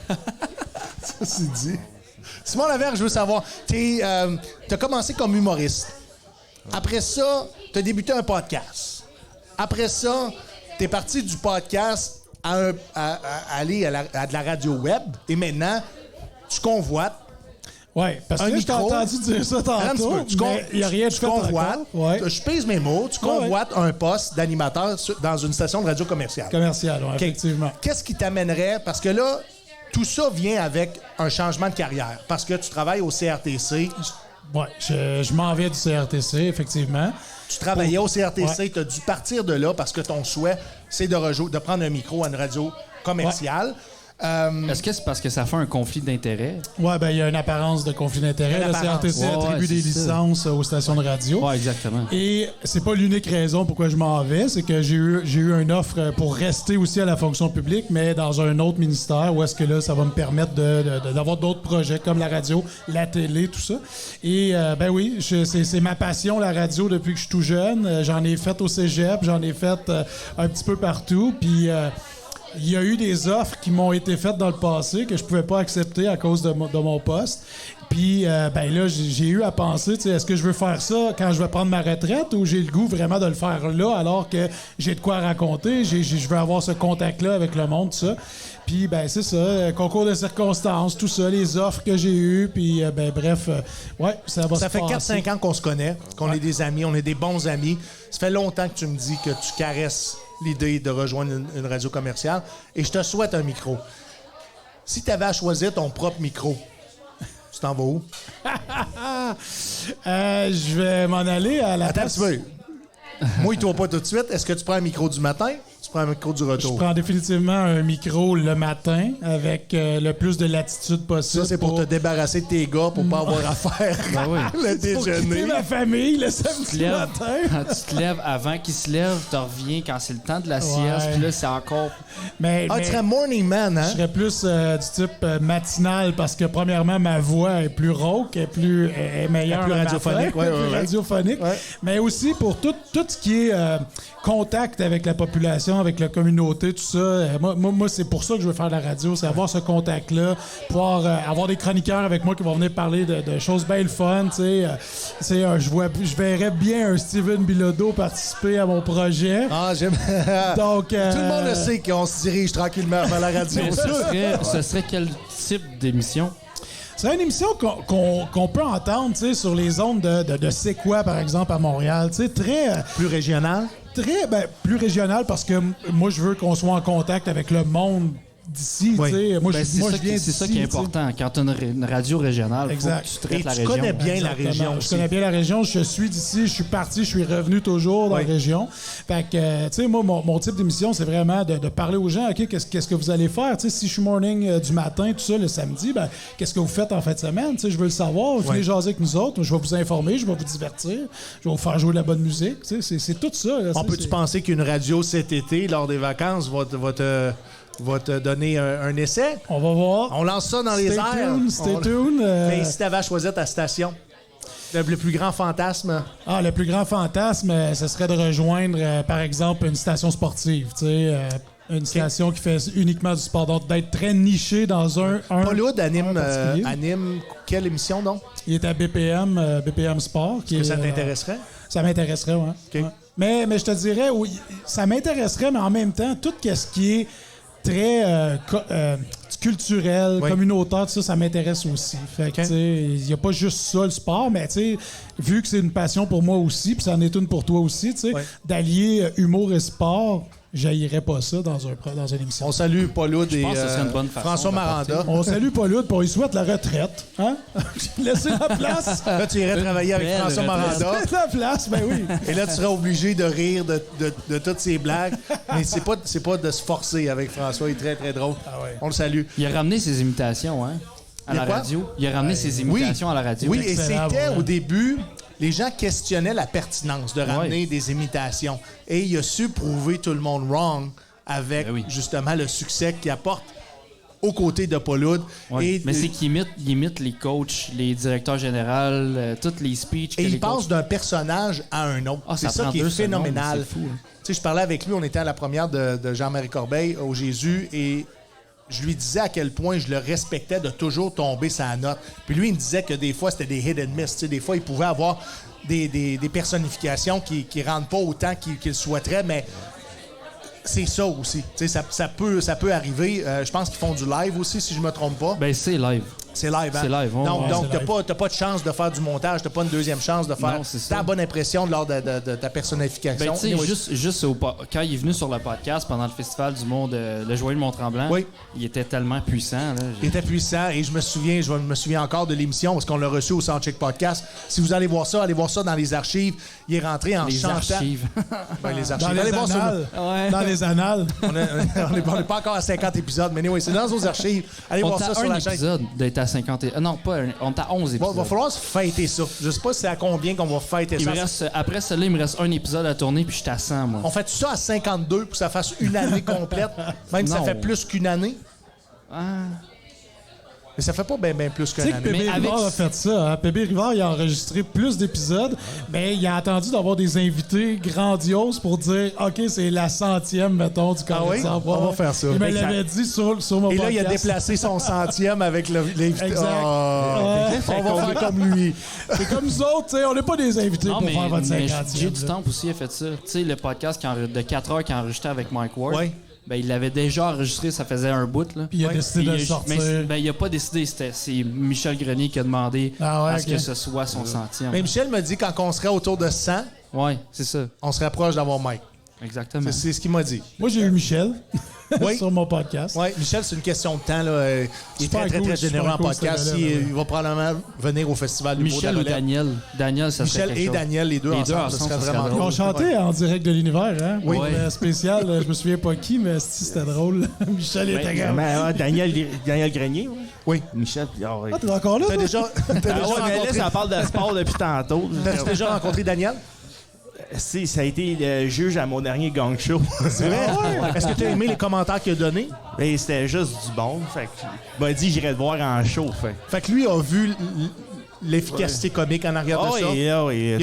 c'est dit. Simon Lavergne, je veux savoir, t'as commencé comme humoriste. Après ça, t'as débuté un podcast. Après ça, t'es parti du podcast à aller à de la radio web. Et maintenant, tu convoites. Oui, parce que là, je t'ai micro. entendu dire ça tantôt, mais il n'y a rien de fait convoites, encore. Ouais. Je pèse mes mots, tu convoites un poste d'animateur dans une station de radio commerciale. Commercial, oui, effectivement. Qu'est-ce qui t'amènerait... Parce que là, tout ça vient avec un changement de carrière. Parce que tu travailles au CRTC. Oui, je m'en vais du CRTC, effectivement. Tu travaillais au CRTC, tu as dû partir de là parce que ton souhait, c'est de prendre un micro à une radio commerciale. Est-ce que c'est parce que ça fait un conflit d'intérêts? Oui, bien, il y a une apparence de conflit d'intérêts. Le CRTC attribue des licences aux stations de radio. Oui, exactement. Et c'est pas l'unique raison pourquoi je m'en vais, c'est que j'ai eu une offre pour rester aussi à la fonction publique, mais dans un autre ministère où est-ce que là, ça va me permettre d'avoir d'autres projets comme la radio, la télé, tout ça. Et ben oui, c'est ma passion, la radio, depuis que je suis tout jeune. J'en ai fait au cégep, j'en ai fait un petit peu partout, puis... il y a eu des offres qui m'ont été faites dans le passé que je pouvais pas accepter à cause de mon poste. Puis, ben là, j'ai eu à penser, tu sais, est-ce que je veux faire ça quand je vais prendre ma retraite ou j'ai le goût vraiment de le faire là alors que j'ai de quoi raconter, je veux avoir ce contact-là avec le monde, tout ça. Puis, ben c'est ça, concours de circonstances, tout ça, les offres que j'ai eues, puis, ben bref, ouais, ça va se passer. Ça fait 4-5 ans qu'on se connaît, qu'on est des amis, on est des bons amis. Ça fait longtemps que tu me dis que tu caresses l'idée de rejoindre une radio commerciale et je te souhaite un micro. Si tu avais à choisir ton propre micro, tu t'en vas où? Je vais m'en aller à la... Attends un petit peu. Mouille-toi pas tout de suite. Est-ce que tu prends un micro du matin? Tu prends un micro du retour? Je prends définitivement un micro le matin avec le plus de latitude possible. Ça, c'est pour te débarrasser de tes gars pour pas avoir à faire le pour quitter déjeuner. ma famille le samedi matin. Quand tu te lèves avant qu'ils se lèvent, tu reviens quand c'est le temps de la sieste, puis là, c'est encore... Mais tu serais morning man, hein? Je serais plus du type matinal parce que, premièrement, ma voix est plus rauque, est meilleure. Plus radiophonique, plus radiophonique. Ouais. Mais aussi pour tout ce qui est contact avec la population, avec la communauté, tout ça. Moi, c'est pour ça que je veux faire la radio, c'est avoir ce contact-là, pouvoir avoir des chroniqueurs avec moi qui vont venir parler de choses bien le fun, tu sais. Je verrais bien un Steven Bilodeau participer à mon projet. Ah, j'aime. Donc, tout le monde le sait qu'on se dirige tranquillement vers la radio. Mais ce serait quel type d'émission? C'est une émission qu'on peut entendre, tu sais, sur les ondes de C'est quoi, par exemple, à Montréal. Tu sais, très... Plus régional? Plus régional parce que moi, je veux qu'on soit en contact avec le monde d'ici. Oui. Tu sais. Moi, Ben, c'est ça qui est important. Quand tu as une radio régionale, il faut que tu traites la région. Tu connais bien la région aussi. Je connais bien la région. Je suis d'ici, je suis parti, je suis revenu toujours dans la région. Fait que, tu sais, moi, mon type d'émission, c'est vraiment de parler aux gens. OK, qu'est-ce que vous allez faire? Tu sais, si je suis morning du matin, tout ça, le samedi, ben, qu'est-ce que vous faites en fin de semaine? Tu sais, je veux le savoir. Venez jaser avec nous autres. Je vais vous informer, je vais vous divertir. Je vais vous faire jouer de la bonne musique. Tu sais, c'est tout ça. Là, peut-tu penser qu'une radio cet été, lors des vacances, va te donner un essai? On va voir. On lance ça dans les airs. Stay tuned. Mais si tu avais à choisir ta station, le plus grand fantasme? Ah, le plus grand fantasme, ce serait de rejoindre, par exemple, une station sportive. Tu sais, une station qui fait uniquement du sport. Donc, d'être très niché dans un Paul Hood anime quelle émission, donc? Il est à BPM Sport. Est-ce que ça t'intéresserait? Ça m'intéresserait, oui. Okay. Ouais. Mais je te dirais, oui, ça m'intéresserait, mais en même temps, tout ce qui est très... tu culturel, Oui. communautaire, tout ça, ça m'intéresse aussi. Fait que, OK. tu sais, il n'y a pas juste ça, le sport, mais tu sais, vu que c'est une passion pour moi aussi, puis ça en est une pour toi aussi, tu sais, Oui. d'allier humour et sport, j'haïrais pas ça dans une émission. On salue Paul Hood et pense que ce serait une bonne façon François d'apporter. Maranda. On salue Paul Hood, puis on lui souhaite la retraite. Hein? Laissez la place. Là, tu irais travailler avec belle François retraite. Maranda. Laissez la place, ben oui. Et là, tu serais obligé de rire de toutes ces blagues. Mais c'est pas de se forcer avec François. Il est très, très drôle. Ah ouais. On le salue. Il a ramené ses imitations, hein? À Il a la quoi? radio. Il a ramené ses imitations à la radio. Oui, et Excellent, c'était ouais. au début, les gens questionnaient la pertinence de ramener des imitations. Et il a su prouver tout le monde wrong avec Ben oui. justement le succès qu'il apporte aux côtés de Paul Hood. Ouais. Et, Mais c'est qu'il imite les coachs, les directeurs généraux, toutes les speeches. que et les il passe coachs- d'un personnage à un autre. Ah, c'est ça ça prend qui est 2 secondes, phénoménal. c'est fou, hein. Tu sais, je parlais avec lui, on était à la première de Jean-Marie Corbeil au Jésus et je lui disais à quel point je le respectais de toujours tomber sa note. Puis lui, il me disait que des fois, c'était des hit and miss. Tu sais, des fois, il pouvait avoir des personnifications qui ne rentrent pas autant qu'il souhaiterait, mais c'est ça aussi. Tu sais, ça peut arriver. Je pense qu'ils font du live aussi, si je me trompe pas. Ben, c'est live. C'est live, hein? C'est live, ouais, Donc, ouais, donc c'est t'as pas de chance de faire du montage, t'as pas une deuxième chance de faire Non, c'est ça. ta bonne impression lors de ta personnification. Ben, tu sais, Anyway, juste quand il est venu sur le podcast pendant le Festival du Monde, le Joyeux de Mont-Tremblant, Oui. il était tellement puissant. Là. il était puissant et je me souviens encore de l'émission parce qu'on l'a reçu au Soundcheck Podcast. Si vous allez voir ça dans les archives. Il est rentré en Les chantant. archives. Ben, les archives. Dans les Allez voir ça. annales. Ouais. Dans les annales. On n'est pas encore à 50 épisodes, mais anyway, c'est dans nos archives. Allez On voir est ça à sur un la chaîne. épisode d'être à 50... non, pas un... On est à 11 Bon, épisodes. il va falloir se fêter ça. Je sais pas si c'est à combien qu'on va fêter ça. Après celle-là, il me reste un épisode à tourner, puis je suis à 100, moi. On fait ça à 52 pour que ça fasse une année complète, même si ça Non. fait plus qu'une année. Ah. Mais ça fait pas bien plus Tu qu'une sais que année. Pébé Mais avec- Rivard a fait ça. Hein? Pébé Rivard, il a enregistré plus d'épisodes, mais il a attendu d'avoir des invités grandioses pour dire « OK, c'est la 100e, mettons, du Carré Ah oui? de Savoir. On va faire ça. Il me Exact. l'avait dit sur mon Et là, podcast. il a déplacé son 100e avec l'invité. Exact. Ah. On va faire comme lui. C'est comme nous autres, tu sais, on n'est pas des invités Non, pour mais, faire votre mais 50e. Jay du là. Temple aussi a fait ça. Tu sais, le podcast de 4 heures qu'il a enregistré avec Mike Ward, Ouais. ben, il l'avait déjà enregistré, ça faisait un bout. Là. Puis il a décidé de le sortir. Ben, il a pas décidé, c'est Michel Grenier qui a demandé Ah ouais, à ce ok. que ce soit son 100e. Mais Michel me dit quand on serait autour de 100, Ouais, c'est ça. on se rapproche d'avoir Mike. Exactement. C'est ce qu'il m'a dit. Moi, j'ai eu Michel Oui. sur mon podcast. Oui, Michel, c'est une question de temps. Là. Il est Super très, très, cool, très super généreux en cool, podcast. ce gars-là, Il va probablement venir au Festival du Michel ou Daniel. Daniel, ça serait Michel quelque et chose. Daniel, les deux Les deux ensemble, ensemble, ça serait ça serait vraiment Ils drôle. ont chanté en direct de l'univers, hein? Oui. Pour le spécial, je me souviens pas qui, mais c'était drôle. Michel était Mais, grave. Daniel Grenier, ouais. Oui. Michel. Ah, t'es encore là, T'as toi? déjà, Ah ouais, mais là, rencontré, ça parle de sport depuis tantôt. t'as déjà rencontré Daniel? Si, ça a été le juge à mon dernier gang show. C'est vrai? Est-ce que tu as aimé les commentaires qu'il a donnés? Et c'était juste du bon. Fait que, il m'a dit j'irais te voir en show. Fait. Fait que lui a vu l'efficacité comique en arrière de ça. Il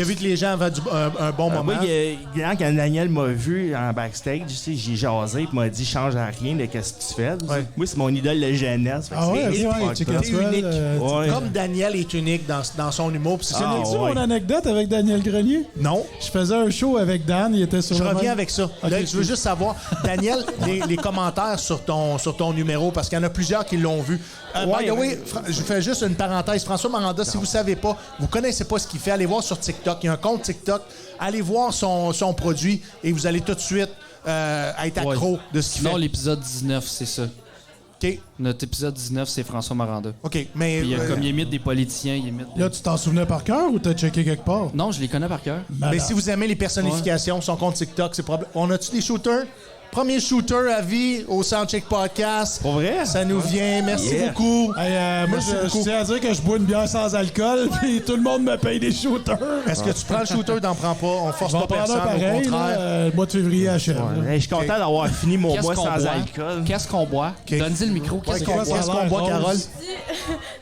a vu que les gens avaient un bon moment. Moi, quand Daniel m'a vu en backstage, tu sais, j'ai jasé et m'a dit change à rien de qu'est-ce que tu fais. Ouais. Moi, c'est mon idole de jeunesse. Fait que Ah ouais, c'est ok, ouais, fucked Chicken up. C'est Swell, unique. Ouais. Comme Daniel est unique dans son humour. puis c'est Ah, unique. Tu ouais. mon anecdote avec Daniel Grenier? Non. Je faisais un show avec Dan, il était sur Je le reviens même- avec ça. Ok, Là, je veux excuse. juste savoir, Daniel, les commentaires sur ton numéro, parce qu'il y en a plusieurs qui l'ont vu. By the way, je fais juste une parenthèse. François Maranda, si vous savez pas, vous connaissez pas ce qu'il fait, allez voir sur TikTok. Il y a un compte TikTok. Allez voir son produit et vous allez tout de suite être accro Ouais. de ce qu'il fait. Non, l'épisode 19, c'est ça. OK. Notre épisode 19, c'est François Maranda. OK. Mais Puis, comme il imite des politiciens, il imite des... Là, tu t'en souvenais par cœur ou t'as checké quelque part? Non, je les connais par cœur. mais si vous aimez les personnifications, son compte TikTok, c'est probable. On a-tu des shooters? Premier shooter à vie au Soundcheck Podcast. Pour vrai? Ça nous vient. Merci Yeah. beaucoup. Hey, moi, Merci je beaucoup. tiens à dire que je bois une bière sans alcool, puis tout le monde me paye des shooters. Est-ce que tu prends le shooter, t'en prends pas? On Je force vais en pas prendre un personne, au pareil, contraire. là, le mois de février achève. là. Hey, je suis content d'avoir fini mon mois sans boit? alcool. Qu'est-ce qu'on boit? Ok. Donne-y le micro. Qu'est-ce Ouais, qu'on boit? Qu'est-ce qu'on boit, Rose. Carole?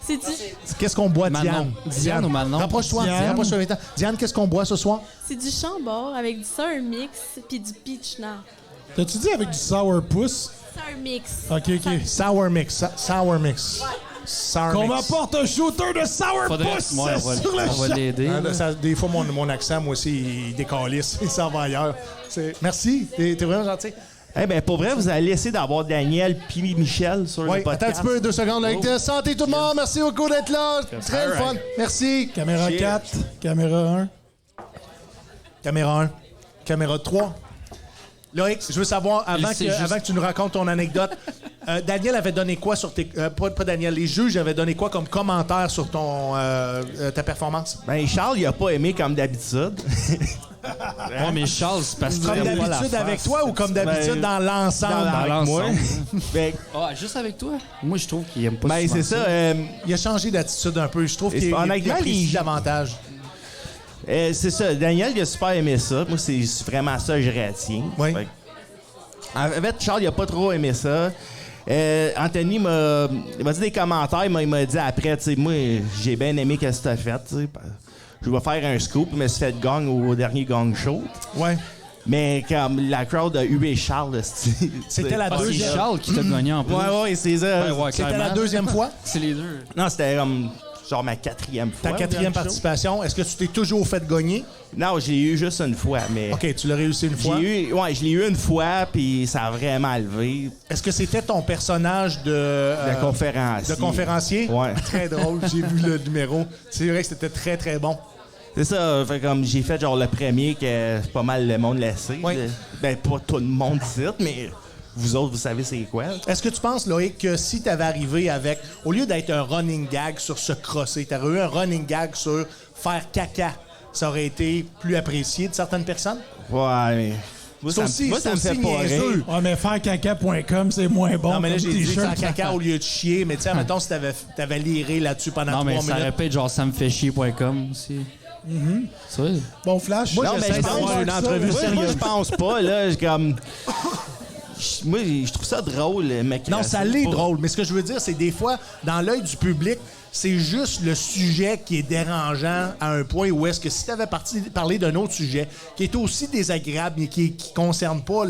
C'est du, Qu'est-ce qu'on boit, Manon. Diane? Diane ou Manon? Rapproche-toi. Diane. Rapproche-toi. Viens-t'en. Diane, qu'est-ce qu'on boit ce soir? c'est du chambord avec du sour mix puis du peach nard. T'as-tu dit avec du sourpuss? Sour mix. OK, OK. Sour mix. Sour mix. Sour Qu'on mix. m'apporte un shooter de sourpuss Ouais, sur le on va chat. l'aider. Hein, là, des fois, mon accent, moi aussi, il décalisse. Il s'en va ailleurs. Merci. T'es vraiment gentil. Eh bien, pour vrai, vous allez essayer d'avoir Daniel puis Michel sur Oui, le podcast. attends un petit peu, 2 secondes. Avec santé tout le monde, merci beaucoup d'être là. Très le fun. Merci. Caméra Cheers. 4, caméra 1. Caméra 1, caméra 3. Loïc, je veux savoir, avant Il sait juste- que tu nous racontes ton anecdote, Daniel avait donné quoi sur tes... pas Daniel, les juges avaient donné quoi comme commentaire sur ta performance? Ben, Charles, il a pas aimé comme d'habitude. Ouais, mais Charles, c'est parce que Comme t'aimes pas la d'habitude avec face. toi ou comme d'habitude dans l'ensemble? Avec moi. Ben, Ah, juste avec toi? Moi, je trouve qu'il aime pas ben, souvent c'est ça. Il a changé d'attitude un peu. Je trouve Et qu'il honnêtement, apprécie les- davantage. C'est ça. Daniel, il a super aimé ça. Moi, c'est vraiment ça que je retiens. Oui. Fait que- En fait, Charles, il a pas trop aimé ça. Anthony il m'a dit des commentaires. Il m'a dit après, tu sais, moi, j'ai bien aimé ce que tu as fait. Tu sais. Je vais faire un scoop. Je me suis fait gang au dernier gang show. Ouais. Mais comme la crowd a hué Charles, C'était la Ah, c'est deuxième. Charles qui t'a gagné en plus. Ouais, c'est ça. Ben, ouais, C'était la clairement. deuxième fois? C'est les deux. Non, c'était comme genre ma 4e fois. Ta au 4e gang show. participation. Est-ce que tu t'es toujours fait gagner? Non, j'ai eu juste une fois, mais. OK, tu l'as réussi une fois. Je l'ai eu une fois, puis ça a vraiment levé. Est-ce que c'était ton personnage de Conférencier. de conférencier? Ouais. Très drôle. J'ai vu le numéro. C'est vrai que c'était très, très bon. C'est ça, fait comme j'ai fait genre le premier que pas mal le monde laissé. Oui. Ben, pas tout le monde ici, mais vous autres, vous savez c'est quoi. Est-ce que tu penses, Loïc, que si tu avais arrivé avec, au lieu d'être un running gag sur se crosser, tu aurais eu un running gag sur faire caca, ça aurait été plus apprécié de certaines personnes? Ouais, mais. Moi, ça me fait pas rire. Ouais, mais farecaca.com, c'est moins bon. Non, mais là, comme j'ai dit t-shirt. faire caca au lieu de chier, mais tu sais, mettons, si t'avais liré là-dessus pendant Non, 3 mais ça minutes. répète genre samfechier.com aussi. C'est vrai. Bon flash. Moi, Non, mais j'essaie je pense d'avoir une ça, entrevue moi, sérieuse. Moi, je pense pas, là. Moi, je trouve ça drôle, mec. Non, ça l'est drôle, mais ce que je veux dire, c'est des fois, dans l'œil du public, c'est juste le sujet qui est dérangeant à un point où est-ce que si tu avais parlé d'un autre sujet qui est aussi désagréable mais qui concerne pas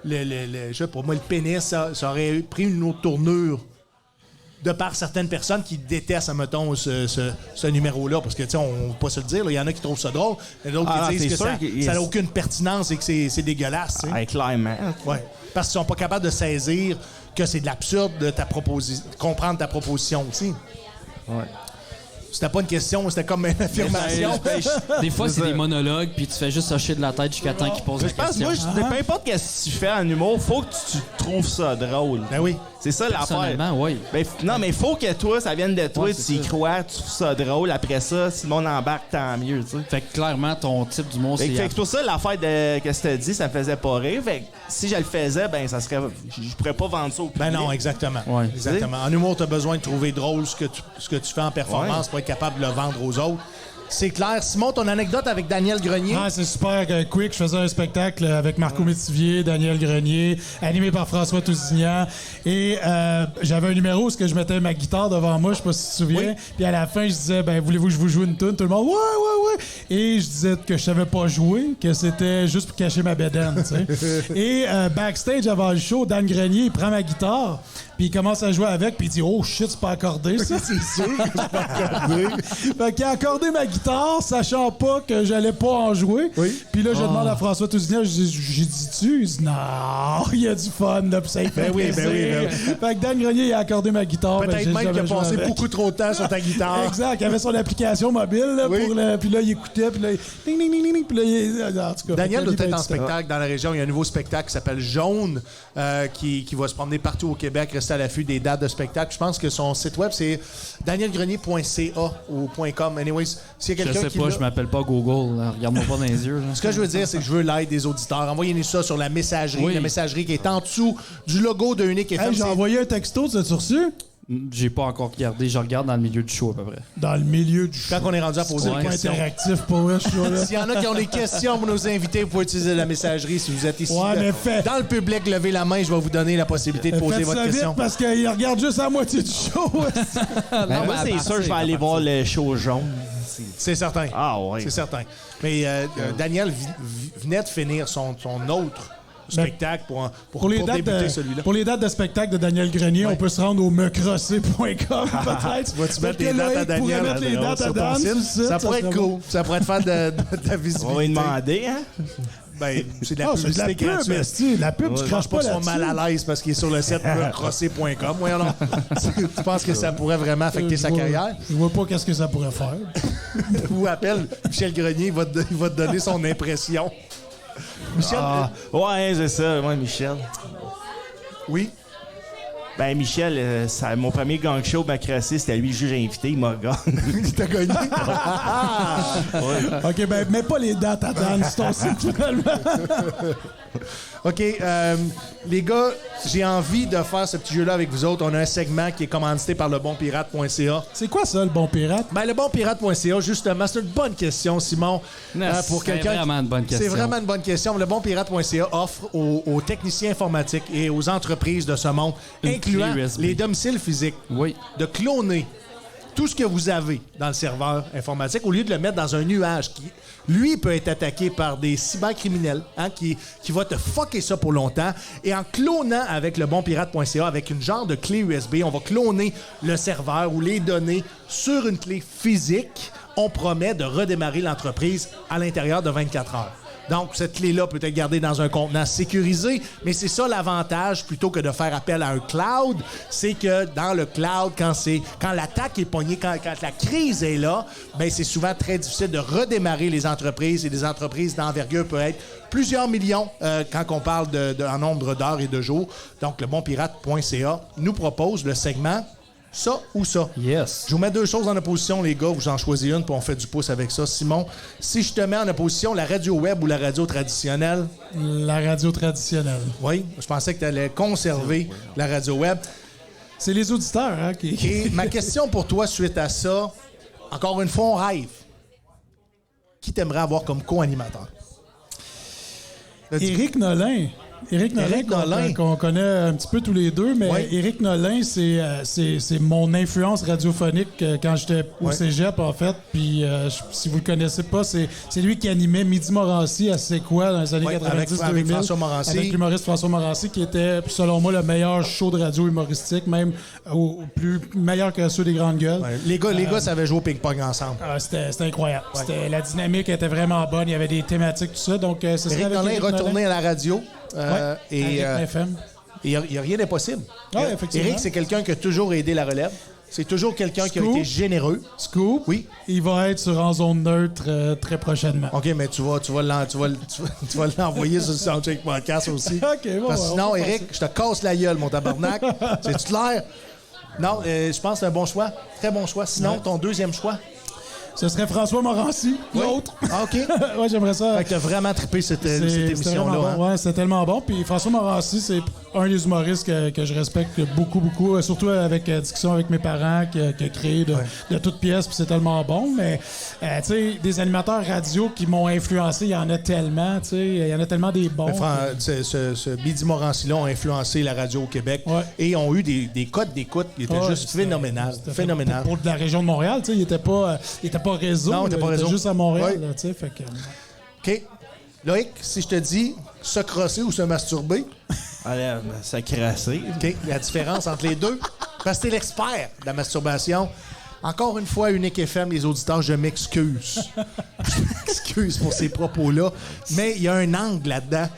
je sais pas moi, le pénis, ça aurait pris une autre tournure de par certaines personnes qui détestent, mettons, ce numéro-là. Parce que, tu sais, on va pas se le dire, il y en a qui trouvent ça drôle, et d'autres qui disent que ça n'a aucune pertinence et que c'est dégueulasse. Tu sais. Ouais, clairement. Ouais. Parce qu'ils sont pas capables de saisir que c'est de l'absurde de ta proposition, comprendre ta proposition aussi. Ouais. C'était pas une question, c'était comme une affirmation. Des fois, c'est des monologues, puis tu fais juste hocher de la tête jusqu'à temps qu'ils posent la Je pense, question. moi, peu importe ce que tu fais en humour, faut que tu trouves ça drôle. Ben oui. C'est ça l'affaire. Personnellement, oui. Ben, non, mais faut que toi, ça vienne de toi, Ouais, tu c'est y ça. crois, tu trouves ça drôle. Après ça, si le monde embarque, tant mieux, tu sais. Fait que clairement, ton type d'humour, c'est... Fait que pour ça, l'affaire de que tu as dit, ça me faisait pas rire. Fait que si je le faisais, ben ça serait. Je pourrais pas vendre ça au public. Ben non, exactement. Ouais. Exactement. En humour, tu as besoin de trouver drôle ce que tu fais en performance pour être capable de le vendre aux autres. C'est clair. Simon, ton anecdote avec Daniel Grenier. Ah, c'est super quick. Je faisais un spectacle avec Marco Métivier, Daniel Grenier, animé par François Tousignan. Et j'avais un numéro où je mettais ma guitare devant moi, je sais pas si tu te souviens. Oui. Puis à la fin, je disais, ben voulez-vous que je vous joue une tune? Tout le monde, ouais. Et je disais que je savais pas jouer, que c'était juste pour cacher ma bédaine, tu sais. Et backstage avant le show, Dan Grenier, il prend ma guitare, puis il commence à jouer avec, puis il dit, oh shit, c'est pas accordé, ça. C'est sûr que c'est pas accordé. Fait qu'il a accordé ma guitare, sachant pas que j'allais pas en jouer. Oui. Puis là, je demande à François Tousignan, j'ai dit-tu? Il dit, non, il y a du fun, là, puis ça lui fait oui, plaisir. ben oui. Fait que Dan Grenier, il a accordé ma guitare. ben, Peut-être j'ai même qu'il a jamais joué passé avec. beaucoup trop de temps sur ta guitare. Exact, il avait son application mobile, là, Oui. puis là, il écoutait, puis là, ding, ding, ding, ding, puis là, en tout cas. Daniel doit fait que être lui, en ben, spectacle dans la région. Il y a un nouveau spectacle qui s'appelle Jaune, qui va se promener partout au Québec, rester à l'affût des dates de spectacle. Je pense que son site web, c'est danielgrenier.ca ou .com. Anyways, s'il y a Je quelqu'un sais qui pas, l'a- je m'appelle pas Google. Là. Regarde-moi pas dans les yeux. là. Ce que je veux dire, c'est que je veux l'aide des auditeurs. Envoyez-nous ça sur la messagerie. Oui. La messagerie qui est en dessous du logo de Unique FM. Hey, j'ai envoyé un texto, tu as reçu? J'ai pas encore regardé. Je regarde dans le milieu du show, à peu près. Dans le milieu du show. Quand on est rendu à poser Ouais. des Pas questions. interactif pour eux, ce show-là. S'il y en a qui ont des questions pour nos invités, vous pouvez utiliser la messagerie si vous êtes ici. Ouais, mais fais- Dans le public, levez la main, je vais vous donner la possibilité de poser Faites votre ça question. vite parce qu'il regarde juste la moitié du show. Ben, moi, c'est sûr, je vais aller voir le show jaune. C'est certain. Ah, ouais. C'est certain. Mais Daniel venait de finir son autre spectacle pour débuter celui-là. Pour les dates de spectacle de Daniel Grenier, on peut se rendre au mecrosser.com peut-être. Vas-tu mettre les dates à Daniel? Pourrait mettre les dates à sur ton Dan site? sur le site, Ça pourrait serait être bon. cool. Ça pourrait être faire de ta On va lui visibilité. demander, hein? Ben, c'est de la C'est de la publicité pub, gratuite. esti. La pub, tu Je craches pense pas qu'ils sont là-dessus. mal à l'aise parce qu'il est sur le site crosser.com. Voyons donc. Tu penses que ça pourrait vraiment affecter sa carrière? Je vois pas qu'est-ce que ça pourrait faire. Ou appelle Michel Grenier, il va te donner son impression. Michel, Ouais, c'est ça. Ouais, Michel. oui? Ben, Michel, mon premier gang show m'a crassé, c'était lui le juge invité, il m'a gagné. Il t'a gagné? OK, ben, mets pas les dates à Dan sur ton site, finalement. OK, les gars, j'ai envie de faire ce petit jeu-là avec vous autres. On a un segment qui est commandité par lebonpirate.ca. C'est quoi ça, le bon pirate? Ben, lebonpirate.ca, justement, c'est une bonne question, Simon. Pour C'est quelqu'un vraiment une bonne question. C'est vraiment une bonne question. Lebonpirate.ca offre aux techniciens informatiques et aux entreprises de ce monde, Une incluant clé USB. les domiciles physiques, Oui. de cloner tout ce que vous avez dans le serveur informatique au lieu de le mettre dans un nuage qui, lui, peut être attaqué par des cybercriminels qui va te fucker ça pour longtemps. Et en clonant avec le bonpirate.ca, avec une genre de clé USB, on va cloner le serveur ou les données sur une clé physique. On promet de redémarrer l'entreprise à l'intérieur de 24 heures. Donc, cette clé-là peut être gardée dans un contenant sécurisé, mais c'est ça l'avantage, plutôt que de faire appel à un cloud, c'est que dans le cloud, quand l'attaque est pognée, quand la crise est là, ben c'est souvent très difficile de redémarrer les entreprises, et des entreprises d'envergure peuvent être plusieurs millions quand on parle en nombre d'heures et de jours. Donc, le bonpirate.ca nous propose le segment « Ça ou ça ». Yes. Je vous mets deux choses en opposition, les gars. Vous en choisissez une, puis on fait du pouce avec ça. Simon, si je te mets en opposition la radio web ou la radio traditionnelle? La radio traditionnelle. Oui, je pensais que tu allais conserver la radio web. C'est les auditeurs, hein, qui... Et ma question pour toi, suite à ça, encore une fois, on rêve. Qui t'aimerais avoir comme co-animateur? Éric Nolin. Éric Nolin, qu'on connaît un petit peu tous les deux, mais Ouais. Éric Nolin, c'est mon influence radiophonique quand j'étais au Ouais. cégep, en fait. Puis, si vous le connaissez pas, c'est lui qui animait Midi Morancy à C'est quoi dans les années Ouais, 90-2000. avec François Morancy. Avec l'humoriste François Morancy, qui était, selon moi, le meilleur show de radio humoristique, même au plus meilleur que ceux des Grandes Gueules. Ouais, les gars savaient jouer au ping-pong ensemble. Ah, c'était incroyable. La dynamique était vraiment bonne. Il y avait des thématiques, tout ça. Donc, ce serait Éric avec Nolin est Éric retourné à la radio. Et avec FM. il n'y a rien d'impossible. Ouais, effectivement. Éric, c'est quelqu'un qui a toujours aidé la relève. C'est toujours quelqu'un qui a Scoop. été généreux. Scoop. Oui. Il va être sur En Zone Neutre très prochainement. OK, mais tu vas l'envoyer sur le Soundcheck Podcast aussi. OK, bon, Parce que on sinon, va faire Éric, je te casse la gueule, mon tabarnak. C'est-tu clair? Non, je pense que c'est un bon choix. Très bon choix. Sinon, ton deuxième choix? Ce serait François Morancy, l'autre. Ah, OK. Ouais, j'aimerais ça. Fait que t'as vraiment trippé cette C'était émission-là. vraiment Hein? bon. Ouais, c'était tellement bon. Puis François Morancy, c'est un des humoristes que je respecte beaucoup. Surtout avec discussion avec mes parents, qui a créé de toutes pièces. Puis c'est tellement bon. Mais, tu sais, des animateurs radio qui m'ont influencé, il y en a tellement. Tu sais, il y en a tellement des bons. Ce Midi Morancy-là ont influencé la radio au Québec et ont eu des codes d'écoute qui étaient juste phénoménales. Phénoménales. Pour de la région de Montréal, tu sais, il était pas réseau. Non, il était pas réseau. Juste à Montréal, Ouais. là, tu sais. Fait que... OK. Loïc, si je te dis se crosser ou se masturber, Allez, ça crassé. OK, la différence entre les deux, parce que t'es l'expert de la masturbation. Encore une fois, Unique FM, les auditeurs, je m'excuse. Je m'excuse pour ces propos-là, mais il y a un angle là-dedans.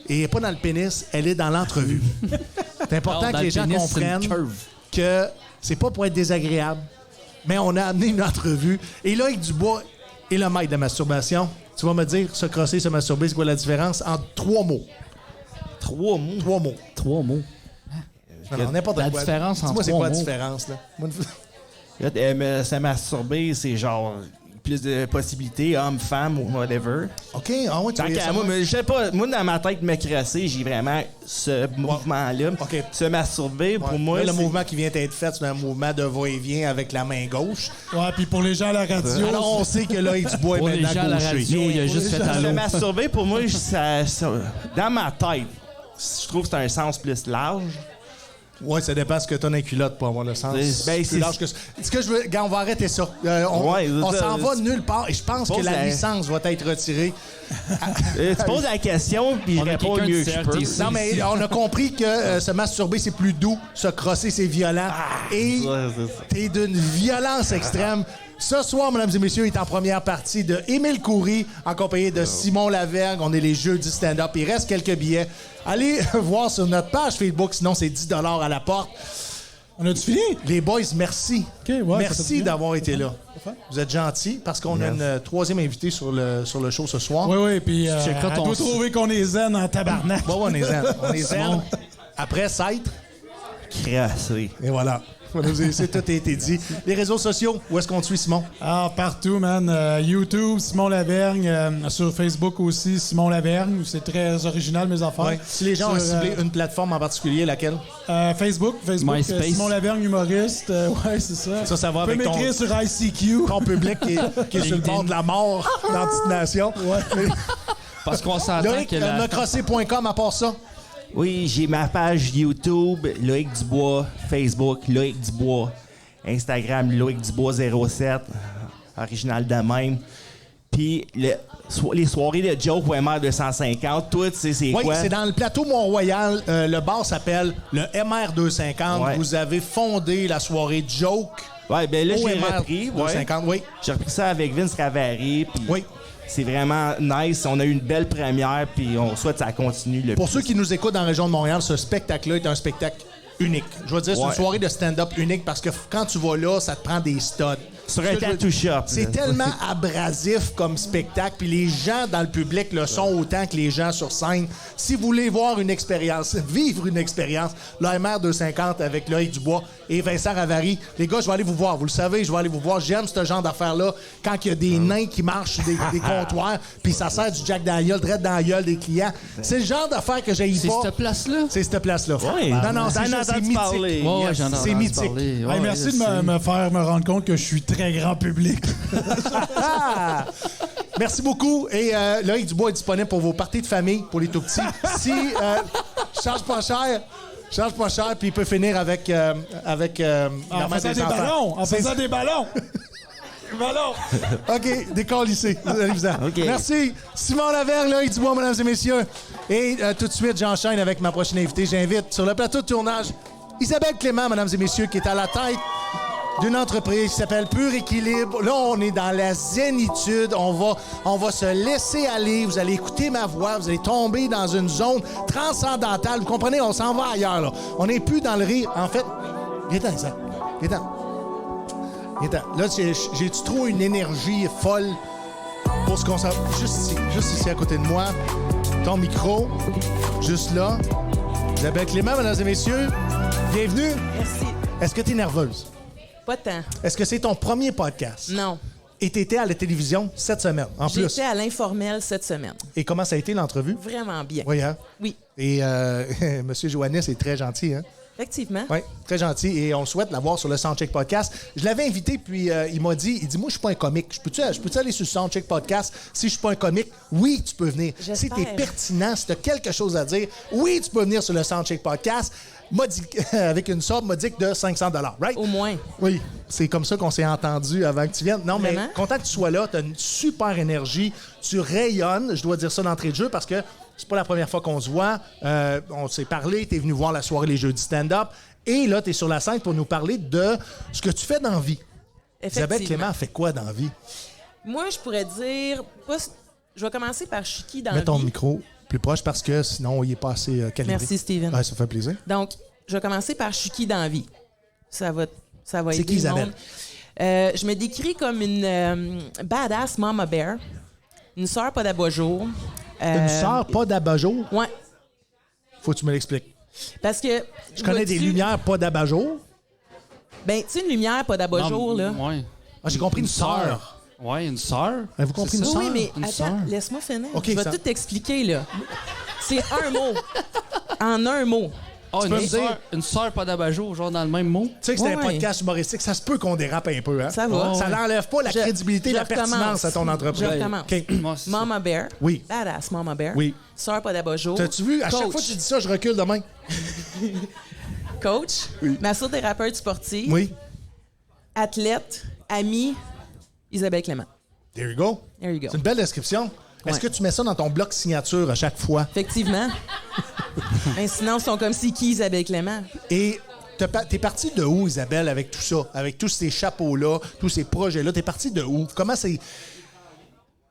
Et elle n'est pas dans le pénis, elle est dans l'entrevue. C'est important que les gens comprennent que c'est pas pour être désagréable, mais on a amené une entrevue. Et Loïc Dubois est le maître de la masturbation. Tu vas me dire, se crosser, se masturber, c'est quoi la différence entre 3 mots? 3 mots. 3 mots. 3 mots. Non, n'importe La quoi. différence entre Dis-moi, c'est 3 quoi la mots? différence, là? Se masturber, c'est genre plus de possibilités, homme, femme ou whatever. OK, ah ouais, tu Tant voyais qu'à ça, moi, mais je sais pas, moi dans ma tête, me crasser, j'ai vraiment ce mouvement-là. OK. Se masturber, pour Ouais. moi, Là, le c'est- mouvement qui vient d'être fait, c'est un mouvement de va-et-vient avec la main gauche. Ouais, puis pour les gens à la radio... Alors, on sait que Loïc Dubois est Pour les maintenant gens à la gaucher. radio, il a juste fait Se allô. masturber, pour moi, dans ma tête, je trouve que c'est un sens plus large. Ouais, ça dépend ce que t'as dans les culottes pour avoir le sens. Ben, Plus c'est- large que ça. Ce que je veux... Gars, on va arrêter ça. On Ouais, s'en va nulle part. Et je pense que Pose la la- licence va être retirée. Tu poses la question, puis je On a réponds quelqu'un mieux du que je peux. CRTC. Non, mais on a compris que se masturber, c'est plus doux. Se crosser, c'est violent. Et Ouais, c'est ça. t'es d'une violence extrême. Ce soir, mesdames et messieurs, il est en première partie de Émile Coury, en compagnie de Simon Lavergne. On est les jeudis stand-up. Il reste quelques billets. Allez voir sur notre page Facebook, sinon c'est 10 $ à la porte. On a-tu fini? Les boys, merci. OK, ouais, ça fait Merci bien. d'avoir été là. Vous êtes gentils parce qu'on a une troisième invitée sur le show ce soir. Oui, puis C'est quand elle on doit s- trouver qu'on est zen en tabarnak. Bon, on est zen. On est zen. Après, s'être. Crassé. Et voilà. C'est tout a été dit. Les réseaux sociaux, où est-ce qu'on te suit, Simon? Ah, partout, man. YouTube, Simon Lavergne. Sur Facebook aussi, Simon Lavergne. C'est très original, mes affaires. Ouais. Si les gens ont Sur, ciblé une plateforme en particulier, laquelle? Facebook, MySpace. Simon Lavergne, humoriste. Ouais, c'est ça. Ça va Tu peux avec ton- m'écrire sur ICQ. Ton public qui est sur le bord de la mort dans la petite nation. Parce qu'on s'entend Loïc, que la... nocrossé.com, à part ça. Oui, j'ai ma page YouTube, Loïc Dubois, Facebook, Loïc Dubois, Instagram, Loïc Dubois 07, original de même. Puis les soirées de Joke ou MR250, tout, c'est Oui, quoi? c'est dans le plateau Mont-Royal. Le bar s'appelle le MR250. Ouais. Vous avez fondé la soirée Joke. Ouais, ben là, au j'ai repris. Ouais. 250, oui. J'ai repris ça avec Vince Ravary. Puis Oui. c'est vraiment nice. On a eu une belle première, puis on souhaite que ça continue. Pour ceux qui nous écoutent dans la région de Montréal, ce spectacle-là est un spectacle unique. Je veux dire, c'est une Ouais. soirée de stand-up unique parce que quand tu vas là, ça te prend des studs. Sur Ce un que je veux- tattoo shop. C'est là. tellement abrasif comme spectacle, puis les gens dans le public le sont autant que les gens sur scène. Si vous voulez voir une expérience, vivre une expérience, l'AMR 250 avec Loïc Dubois et Vincent Ravary, les gars, je vais aller vous voir. Vous le savez, je vais aller vous voir. J'aime ce genre d'affaires-là quand il y a des nains qui marchent sur des comptoirs, puis ça sert du Jack Daniel, direct dans la gueule des clients. C'est le genre d'affaires que j'ai C'est pas. cette place-là? C'est cette place-là. Ouais. Non, non, c'est T'en as juste- c'est entendu mythique. parler. Ouais, Yes. j'en ai c'est entendu mythique. parler. Hey, Ouais, merci je de sais. me faire me rendre compte que je suis très grand public. Ah! Merci beaucoup. Et Loïc Dubois est disponible pour vos parties de famille, pour les tout-petits. Si charge pas cher, puis il peut finir avec la En main faisant des des enfants. ballons. En C'est- faisant des ballons. Des ballons. OK, décalissé. Allez-vous-en. OK. Merci. Simon Lavergne, Loïc Dubois, mesdames et messieurs. Et tout de suite, j'enchaîne avec ma prochaine invitée. J'invite sur le plateau de tournage Isabelle Clément, mesdames et messieurs, qui est à la tête d'une entreprise qui s'appelle Pur Équilibre. Là, on est dans la zénitude. On va se laisser aller. Vous allez écouter ma voix. Vous allez tomber dans une zone transcendantale. Vous comprenez? On s'en va ailleurs, là. On n'est plus dans le rire. En fait, viens-t'en, ça. Viens-t'en. Viens-t'en. Là, j'ai-tu trop une énergie folle pour ce qu'on s'en... Juste ici, à côté de moi. Ton micro. Juste là. Isabelle Clément, mesdames et messieurs. Bienvenue. Merci. Est-ce que tu es nerveuse? Pas tant. Est-ce que c'est ton premier podcast? Non. Et tu étais à la télévision cette semaine, en plus. J'étais à l'informel cette semaine. Et comment ça a été l'entrevue? Vraiment bien. Oui, hein? Oui, Et M. Joannis est très gentil, hein? effectivement. Oui, très gentil. Et on souhaite l'avoir sur le Soundcheck Podcast. Je l'avais invité, puis il m'a dit, moi, je suis pas un comique. Je peux-tu aller sur le Soundcheck Podcast si je suis pas un comique? Oui, tu peux venir. Si J'espère. tu es pertinent, si tu as quelque chose à dire, oui, tu peux venir sur le Soundcheck Podcast. Avec une somme modique de 500 $, right? Au moins. Oui, c'est comme ça qu'on s'est entendu avant que tu viennes. Non, mais Vraiment? content que tu sois là. Tu as une super énergie. Tu rayonnes. Je dois dire ça d'entrée de jeu parce que c'est pas la première fois qu'on se voit. On s'est parlé. Tu es venu voir la soirée Les Jeudis Stand-Up. Et là, tu es sur la scène pour nous parler de ce que tu fais dans la vie. Isabelle Effectivement. Clément fait quoi dans la vie? Moi, je pourrais dire... Je vais commencer par Chiki dans Mets ton la vie. micro plus proche parce que sinon, il est pas assez calibré. Merci, Steven. Ouais, ça fait plaisir. Donc, je vais commencer par Chiki dans la vie. Ça va C'est aider qui, le Isabelle? monde. Je me décris comme une badass mama bear, une sœur pas d'abat-jour. Une sœur pas d'abat-jour? Ouais, Faut que tu me l'expliques. parce que... Je connais des lumières pas d'abat-jour. Ben, tu sais, une lumière pas d'abat-jour, là. Ouais. Ah, j'ai compris une sœur. Ouais, une sœur. Avez-vous compris une Oui, sœur? oui, mais Une attends, sœur. laisse-moi finir. OK, je vais ça- tout t'expliquer, là. C'est un mot. En un mot. Ah, peux me dire- une sœur pas d'abat-jour, genre dans le même mot. Tu sais que c'est un Ouais. podcast humoristique, ça se peut qu'on dérape un peu, hein? Ça va. Ça n'enlève pas la Je- crédibilité et je la pertinence recommence. à ton entreprise. Je recommence. OK. Moi, c'est ça. Mama bear. Oui. Badass mama bear. Oui. Sœur pas d'abat-jour. T'as-tu vu? À chaque Coach. fois que tu dis ça, je recule demain. Coach. Massothérapeute sportive. Oui. Athlète. Amie. Isabelle Clément. There you go. There you go. C'est une belle description. Est-ce Ouais. que tu mets ça dans ton bloc signature à chaque fois? Effectivement. Ben, sinon, ils sont comme si qui Isabelle Clément. Et T'es parti de où, Isabelle, avec tout ça? Avec tous ces chapeaux-là, tous ces projets-là? T'es parti de où?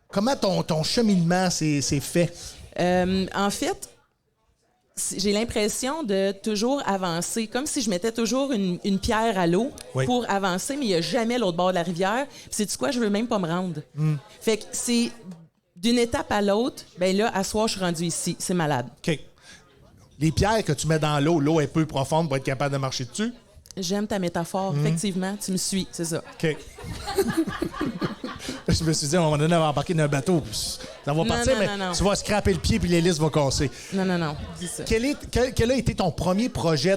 Comment ton cheminement s'est fait? En fait, j'ai l'impression de toujours avancer, comme si je mettais toujours une pierre à l'eau pour avancer, mais il n'y a jamais l'autre bord de la rivière. Puis sais-tu quoi? Je veux même pas me rendre. Fait que c'est d'une étape à l'autre, ben là, à soir, je suis rendu ici. C'est malade. OK. Les pierres que tu mets dans l'eau est peu profonde pour être capable de marcher dessus? J'aime ta métaphore, effectivement. Tu me suis, c'est ça. OK. Je me suis dit, à un moment donné, on va embarquer dans un bateau. Ça va partir, mais tu vas scraper le pied puis l'hélice va casser. Non, dis ça. Quel a été ton premier projet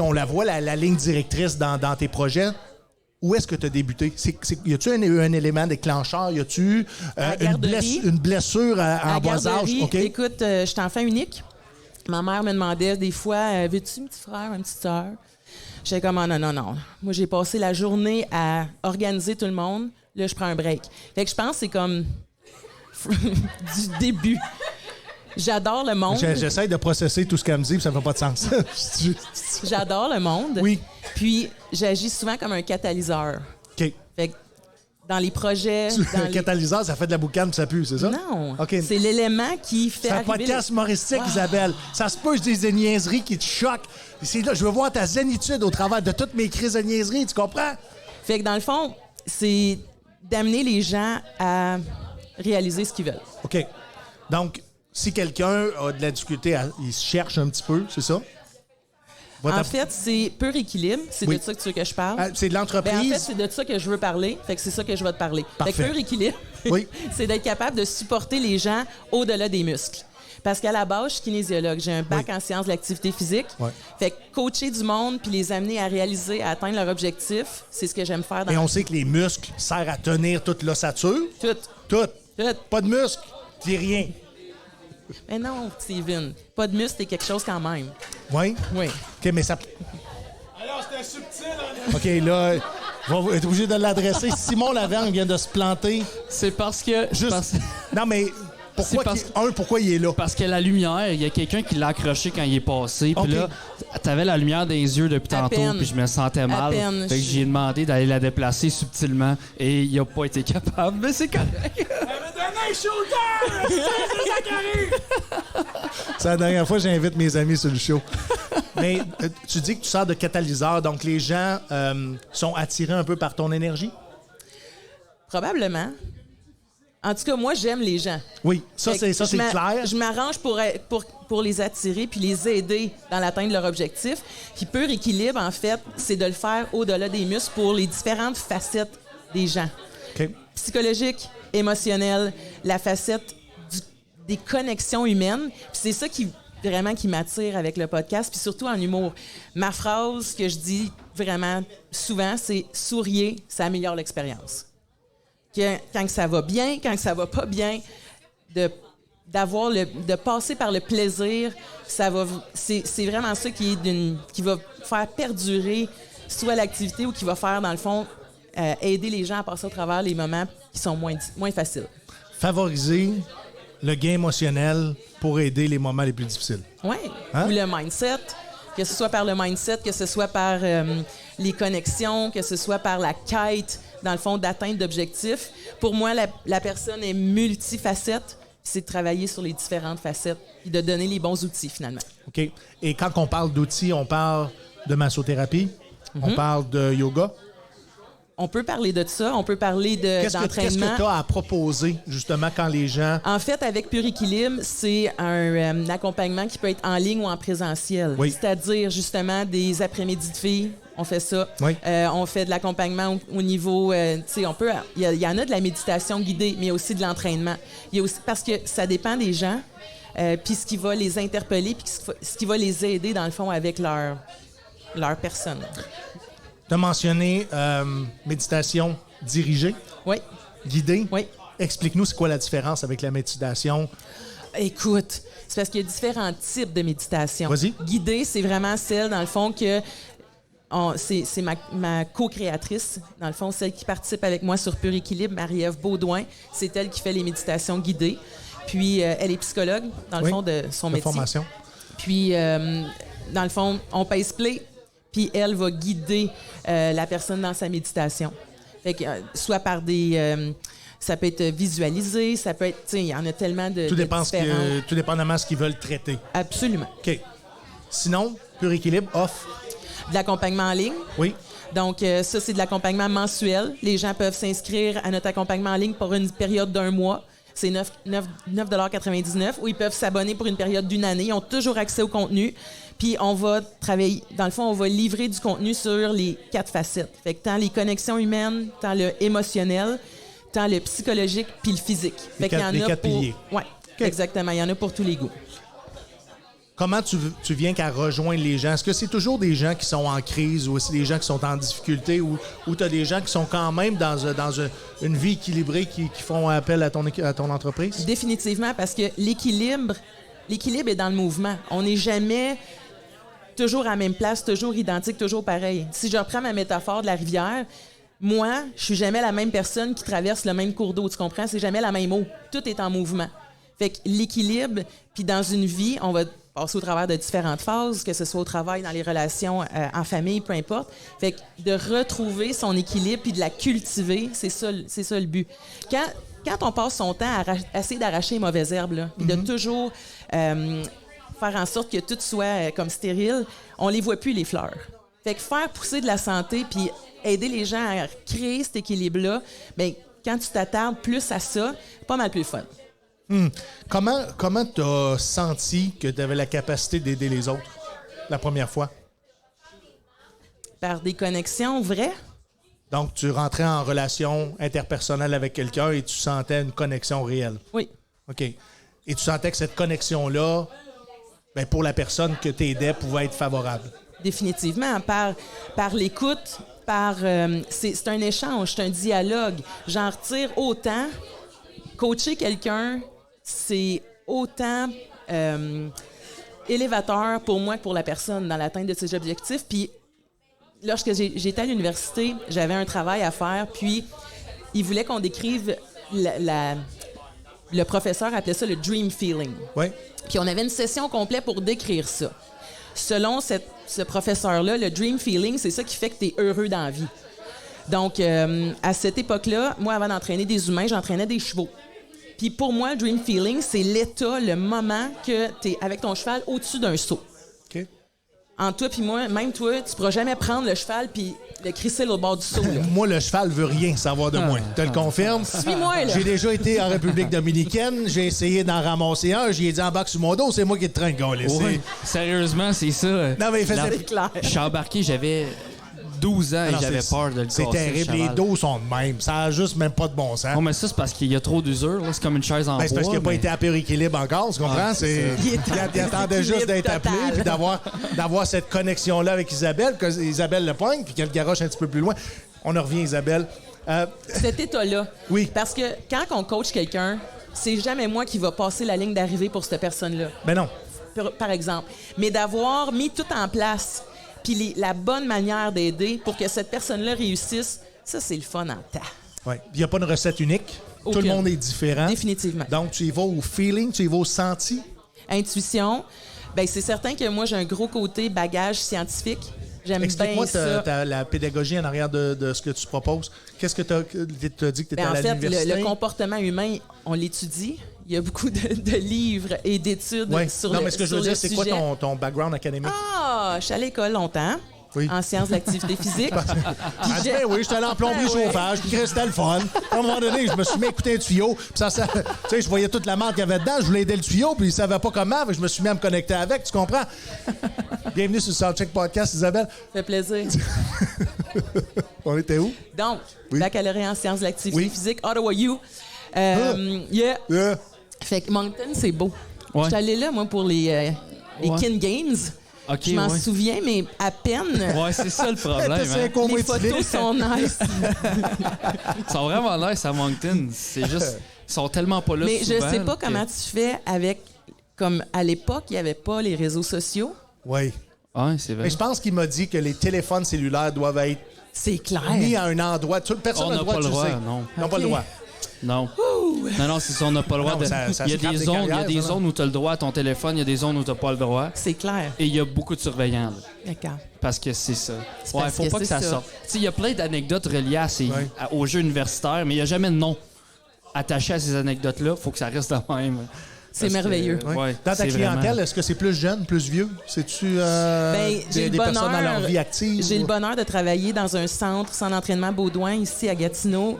on la voit, la ligne directrice dans tes projets. Où est-ce que tu as débuté? Y a-tu un élément déclencheur? Y a-tu une blessure en bas âge? Okay. Écoute, je suis enfant unique. Ma mère me demandait des fois, veux-tu un petit frère, une petite sœur? J'étais comme, non. Moi, j'ai passé la journée à organiser tout le monde. Là, je prends un break. Fait que je pense que c'est comme du début. J'adore le monde. J'essaie de processer tout ce qu'elle me dit, puis ça ne fait pas de sens. J'adore le monde. Oui. Puis, j'agis souvent comme un catalyseur. OK. Fait que dans les projets... Un catalyseur, ça fait de la boucane, puis ça pue, c'est ça? Non. Okay. C'est l'élément qui fait c'est un podcast humoristique, Isabelle. Ça se peut, je dis des niaiseries qui te choquent. C'est là, je veux voir ta zénitude au travers de toutes mes crises de niaiseries, tu comprends? Fait que dans le fond, c'est d'amener les gens à réaliser ce qu'ils veulent. OK. Donc, si quelqu'un a de la difficulté, il se cherche un petit peu, c'est ça? En fait, c'est pur équilibre. C'est de ça que tu veux que je parle. C'est de l'entreprise. En fait, c'est de ça que je veux parler. Fait que c'est ça que je vais te parler. Parfait. Fait que pur équilibre, c'est d'être capable de supporter les gens au-delà des muscles. Parce qu'à la base, je suis kinésiologue. J'ai un bac en sciences de l'activité physique. Fait que coacher du monde puis les amener à réaliser, à atteindre leur objectif, c'est ce que j'aime faire dans Et on sait que les muscles servent à tenir toute l'ossature. Tout. Pas de muscles, dis rien. Mais non, Steven. Pas de muscle, c'est quelque chose quand même. Oui? Oui. OK, mais ça... Alors, c'était subtil, OK, là, on va être obligé de l'adresser. Simon Lavergne vient de se planter. C'est parce que... Non, mais... Pourquoi il est là? Parce que la lumière, il y a quelqu'un qui l'a accroché quand il est passé. Puis là, t'avais la lumière dans les yeux depuis tantôt, puis je me sentais mal. Fait que j'ai demandé d'aller la déplacer subtilement et il a pas été capable. Mais c'est correct. C'est la dernière fois que j'invite mes amis sur le show. Mais tu dis que tu sors de catalyseur, donc les gens sont attirés un peu par ton énergie? Probablement. En tout cas, moi, j'aime les gens. Oui, ça c'est clair. Je m'arrange pour les attirer puis les aider dans l'atteinte de leur objectif. Puis pur équilibre, en fait, c'est de le faire au-delà des muscles pour les différentes facettes des gens. Okay. Psychologique, émotionnelle, la facette des connexions humaines. Puis c'est ça qui m'attire avec le podcast, puis surtout en humour. Ma phrase que je dis vraiment souvent, c'est « souriez, ça améliore l'expérience ». Quand ça va bien, quand ça va pas bien, de passer par le plaisir, c'est vraiment ça qui va faire perdurer soit l'activité ou qui va faire, dans le fond, aider les gens à passer au travers les moments qui sont moins faciles. Favoriser le gain émotionnel pour aider les moments les plus difficiles. Oui, ou le mindset, que ce soit par le mindset, que ce soit par les connexions, que ce soit par la quête, dans le fond, d'atteinte d'objectifs. Pour moi, la personne est multifacette, c'est de travailler sur les différentes facettes et de donner les bons outils, finalement. OK. Et quand on parle d'outils, on parle de massothérapie, on parle de yoga. On peut parler de ça, on peut parler d'entraînement. Qu'est-ce que tu as à proposer, justement, quand les gens... En fait, avec Pur Équilibre, c'est un accompagnement qui peut être en ligne ou en présentiel. Oui. C'est-à-dire, justement, des après-midi de filles, on fait ça. Oui. On fait de l'accompagnement au niveau... tu sais, on peut... Il y en a de la méditation guidée, mais aussi de l'entraînement. Il y a aussi... Parce que ça dépend des gens, puis ce qui va les interpeller, puis ce qui va les aider, dans le fond, avec leur personne. Tu as mentionné méditation dirigée. Oui. Guidée. Oui. Explique-nous, c'est quoi la différence avec la méditation? Écoute, c'est parce qu'il y a différents types de méditation. Vas-y. Guidée, c'est vraiment celle, dans le fond, que c'est ma co-créatrice, dans le fond, celle qui participe avec moi sur Pur Équilibre, Marie-Ève Baudouin. C'est elle qui fait les méditations guidées. Puis, elle est psychologue, dans le fond, de son métier. Formation. Puis, dans le fond, on pèse play. puis elle va guider la personne dans sa méditation. Fait que, soit par des... ça peut être visualisé, ça peut être... Il y en a tellement de Tout dépendamment de ce qu'ils veulent traiter. Absolument. OK. Sinon, Pur Équilibre offre... De l'accompagnement en ligne. Oui. Donc, ça, c'est de l'accompagnement mensuel. Les gens peuvent s'inscrire à notre accompagnement en ligne pour une période d'1 mois. C'est 9,99 $, ou ils peuvent s'abonner pour une période d'1 année. Ils ont toujours accès au contenu. Puis, on va travailler... Dans le fond, on va livrer du contenu sur les 4 facettes. Fait que tant les connexions humaines, tant le émotionnel, tant le psychologique, puis le physique. Fait qu'il y en a les 4 piliers. Oui, exactement. Il y en a pour tous les goûts. Comment tu viens qu'à rejoindre les gens? Est-ce que c'est toujours des gens qui sont en crise ou aussi des gens qui sont en difficulté ou tu as des gens qui sont quand même dans une vie équilibrée qui font appel à ton entreprise? Définitivement, parce que l'équilibre est dans le mouvement. On n'est jamais toujours à la même place, toujours identique, toujours pareil. Si je reprends ma métaphore de la rivière, moi, je suis jamais la même personne qui traverse le même cours d'eau, tu comprends? C'est jamais la même eau. Tout est en mouvement. Fait que l'équilibre, puis dans une vie, on va passer au travers de différentes phases, que ce soit au travail, dans les relations, en famille, peu importe. Fait que de retrouver son équilibre puis de la cultiver, c'est ça le but. Quand on passe son temps à essayer d'arracher les mauvaises herbes, là, puis de toujours faire en sorte que tout soit comme stérile, on les voit plus, les fleurs. Fait que faire pousser de la santé puis aider les gens à créer cet équilibre-là, bien, quand tu t'attardes plus à ça, pas mal plus fun. Comment tu as senti que tu avais la capacité d'aider les autres la première fois? Par des connexions vraies. Donc, tu rentrais en relation interpersonnelle avec quelqu'un et tu sentais une connexion réelle? Oui. OK. Et tu sentais que cette connexion-là, ben, pour la personne que tu aidais, pouvait être favorable? Définitivement. Par l'écoute, c'est un échange, c'est un dialogue. J'en retire autant. Coacher quelqu'un, c'est autant élévateur pour moi que pour la personne dans l'atteinte de ses objectifs. Puis, lorsque j'étais à l'université, j'avais un travail à faire, puis il voulait qu'on décrive le professeur appelait ça le dream feeling. Oui. Puis on avait une session complète pour décrire ça. Selon ce professeur-là, le dream feeling, c'est ça qui fait que tu es heureux dans la vie. Donc, à cette époque-là, moi, avant d'entraîner des humains, j'entraînais des chevaux. Puis pour moi, le dream feeling, c'est l'état, le moment que tu es avec ton cheval au-dessus d'un seau. OK. Entre toi puis moi, même toi, tu ne pourras jamais prendre le cheval puis le crisser au bord du seau. Là. Moi, le cheval veut rien savoir de moi. Tu le confirmes? Suis-moi, là. J'ai déjà été en République dominicaine. J'ai essayé d'en ramasser un. J'y ai dit embarque sur mon dos. C'est moi qui te traîne, gars. Oui, sérieusement, c'est ça. Non, mais il faisait... C'est clair. Je suis embarqué, j'avais 12 ans et j'avais peur de le casser. C'est terrible. Les dos sont de même. Ça n'a juste même pas de bon sens. Non, mais ça, c'est parce qu'il y a trop d'usure. Là. C'est comme une chaise en bois. C'est parce qu'il n'a pas été à Pur Équilibre encore, tu comprends? Il attendait juste d'être appelé puis d'avoir cette connexion-là avec Isabelle, que Isabelle le pogne, puis qu'elle garoche un petit peu plus loin. On en revient, Isabelle. Cet état-là. Oui. Parce que quand on coach quelqu'un, c'est jamais moi qui va passer la ligne d'arrivée pour cette personne-là. Ben non. Par exemple. Mais d'avoir mis tout en place, puis la bonne manière d'aider pour que cette personne-là réussisse, ça, c'est le fun en tas. Oui. Il n'y a pas de recette unique. Aucune. Tout le monde est différent. Définitivement. Donc, tu y vas au feeling, tu y vas au senti. Intuition. Bien, c'est certain que moi, j'ai un gros côté bagage scientifique. J'aime Explique-moi bien ça. la pédagogie en arrière de ce que tu proposes. Qu'est-ce que tu as dit que tu étais En à fait, l'université? le comportement humain, on l'étudie. Il y a beaucoup de livres et d'études sur Non, le mais ce que je veux sur le dire, c'est quoi sujet. ton background académique? Ah, je suis à l'école longtemps. Oui. En sciences de l'activité physique. Puis Ah, ben oui, j'étais allé en plomberie chauffage, puis c'était le fun. À un moment donné, je me suis mis à écouter un tuyau, puis tu sais, je voyais toute la marque qu'il y avait dedans, je voulais aider le tuyau, puis il savait pas comment, puis je me suis mis à me connecter avec, tu comprends? Bienvenue sur le Soundcheck Podcast, Isabelle. Ça fait plaisir. On était où? Donc, Oui. baccalauréat en sciences de l'activité Oui. physique, Ottawa U. Yeah. Fait que Moncton, c'est beau. Ouais. Je suis allée là, moi, pour les Kin Games. OK, Je m'en ouais. souviens, mais à peine. Ouais, c'est ça le problème. C'est un Hein. combo Les étilé. photos sont nice. Ils sont vraiment nice à Moncton. C'est juste... Ils sont tellement pas là Mais souvent. je sais pas que- comment tu fais avec... Comme à l'époque, il n'y avait pas les réseaux sociaux. Oui. Ouais, c'est vrai. Mais je pense qu'il m'a dit que les téléphones cellulaires doivent être C'est clair. mis à un endroit. Personne On n'a n'a le droit pas de le droit, l'utiliser. non. Ils n'ont pas le OK. droit. Non. Non, c'est ça, on n'a pas le droit Non, de. ça Il y a scrape des des zones, carrières, ça, où tu as le droit à ton téléphone, il y a des zones où tu n'as pas le droit. C'est clair. Et il y a beaucoup de surveillants. Là. D'accord. Parce que c'est ça. C'est parce Faut que pas que c'est ça ça. sorte. Tu sais, il y a plein d'anecdotes reliées Ouais. aux jeux universitaires, mais il n'y a jamais de nom attaché à ces anecdotes-là. Faut que ça reste de même. C'est merveilleux. Ouais. Dans ta clientèle, est-ce que c'est plus jeune, plus vieux? C'est-tu J'ai des le personnes dans leur bonheur- vie active? J'ai le bonheur de travailler dans un centre d'entraînement Baudouin, ici à Gatineau.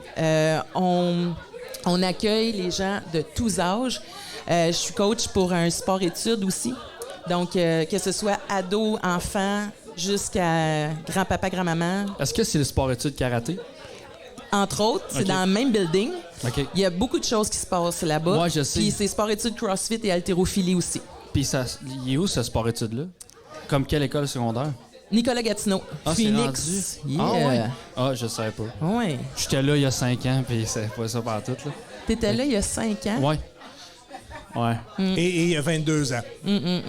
On accueille les gens de tous âges. Je suis coach pour un sport-études aussi. Donc, que ce soit ado, enfant, jusqu'à grand-papa, grand-maman. Est-ce que c'est le sport-études karaté? Entre autres, c'est OK. dans le même building. OK. Il y a beaucoup de choses qui se passent là-bas. Ouais, je sais. Puis c'est sport-études CrossFit et haltérophilie aussi. Puis il est où ce sport-études-là? Comme quelle école secondaire? Nicolas Gatineau. Ah, c'est Phoenix. rendu? Ah, Yeah. ouais? Ah, je savais pas. Ouais. J'étais là il y a 5 ans, puis c'est pas ça partout, là. T'étais là il y a 5 ans. Ouais. Ouais. Et il y a 22 ans.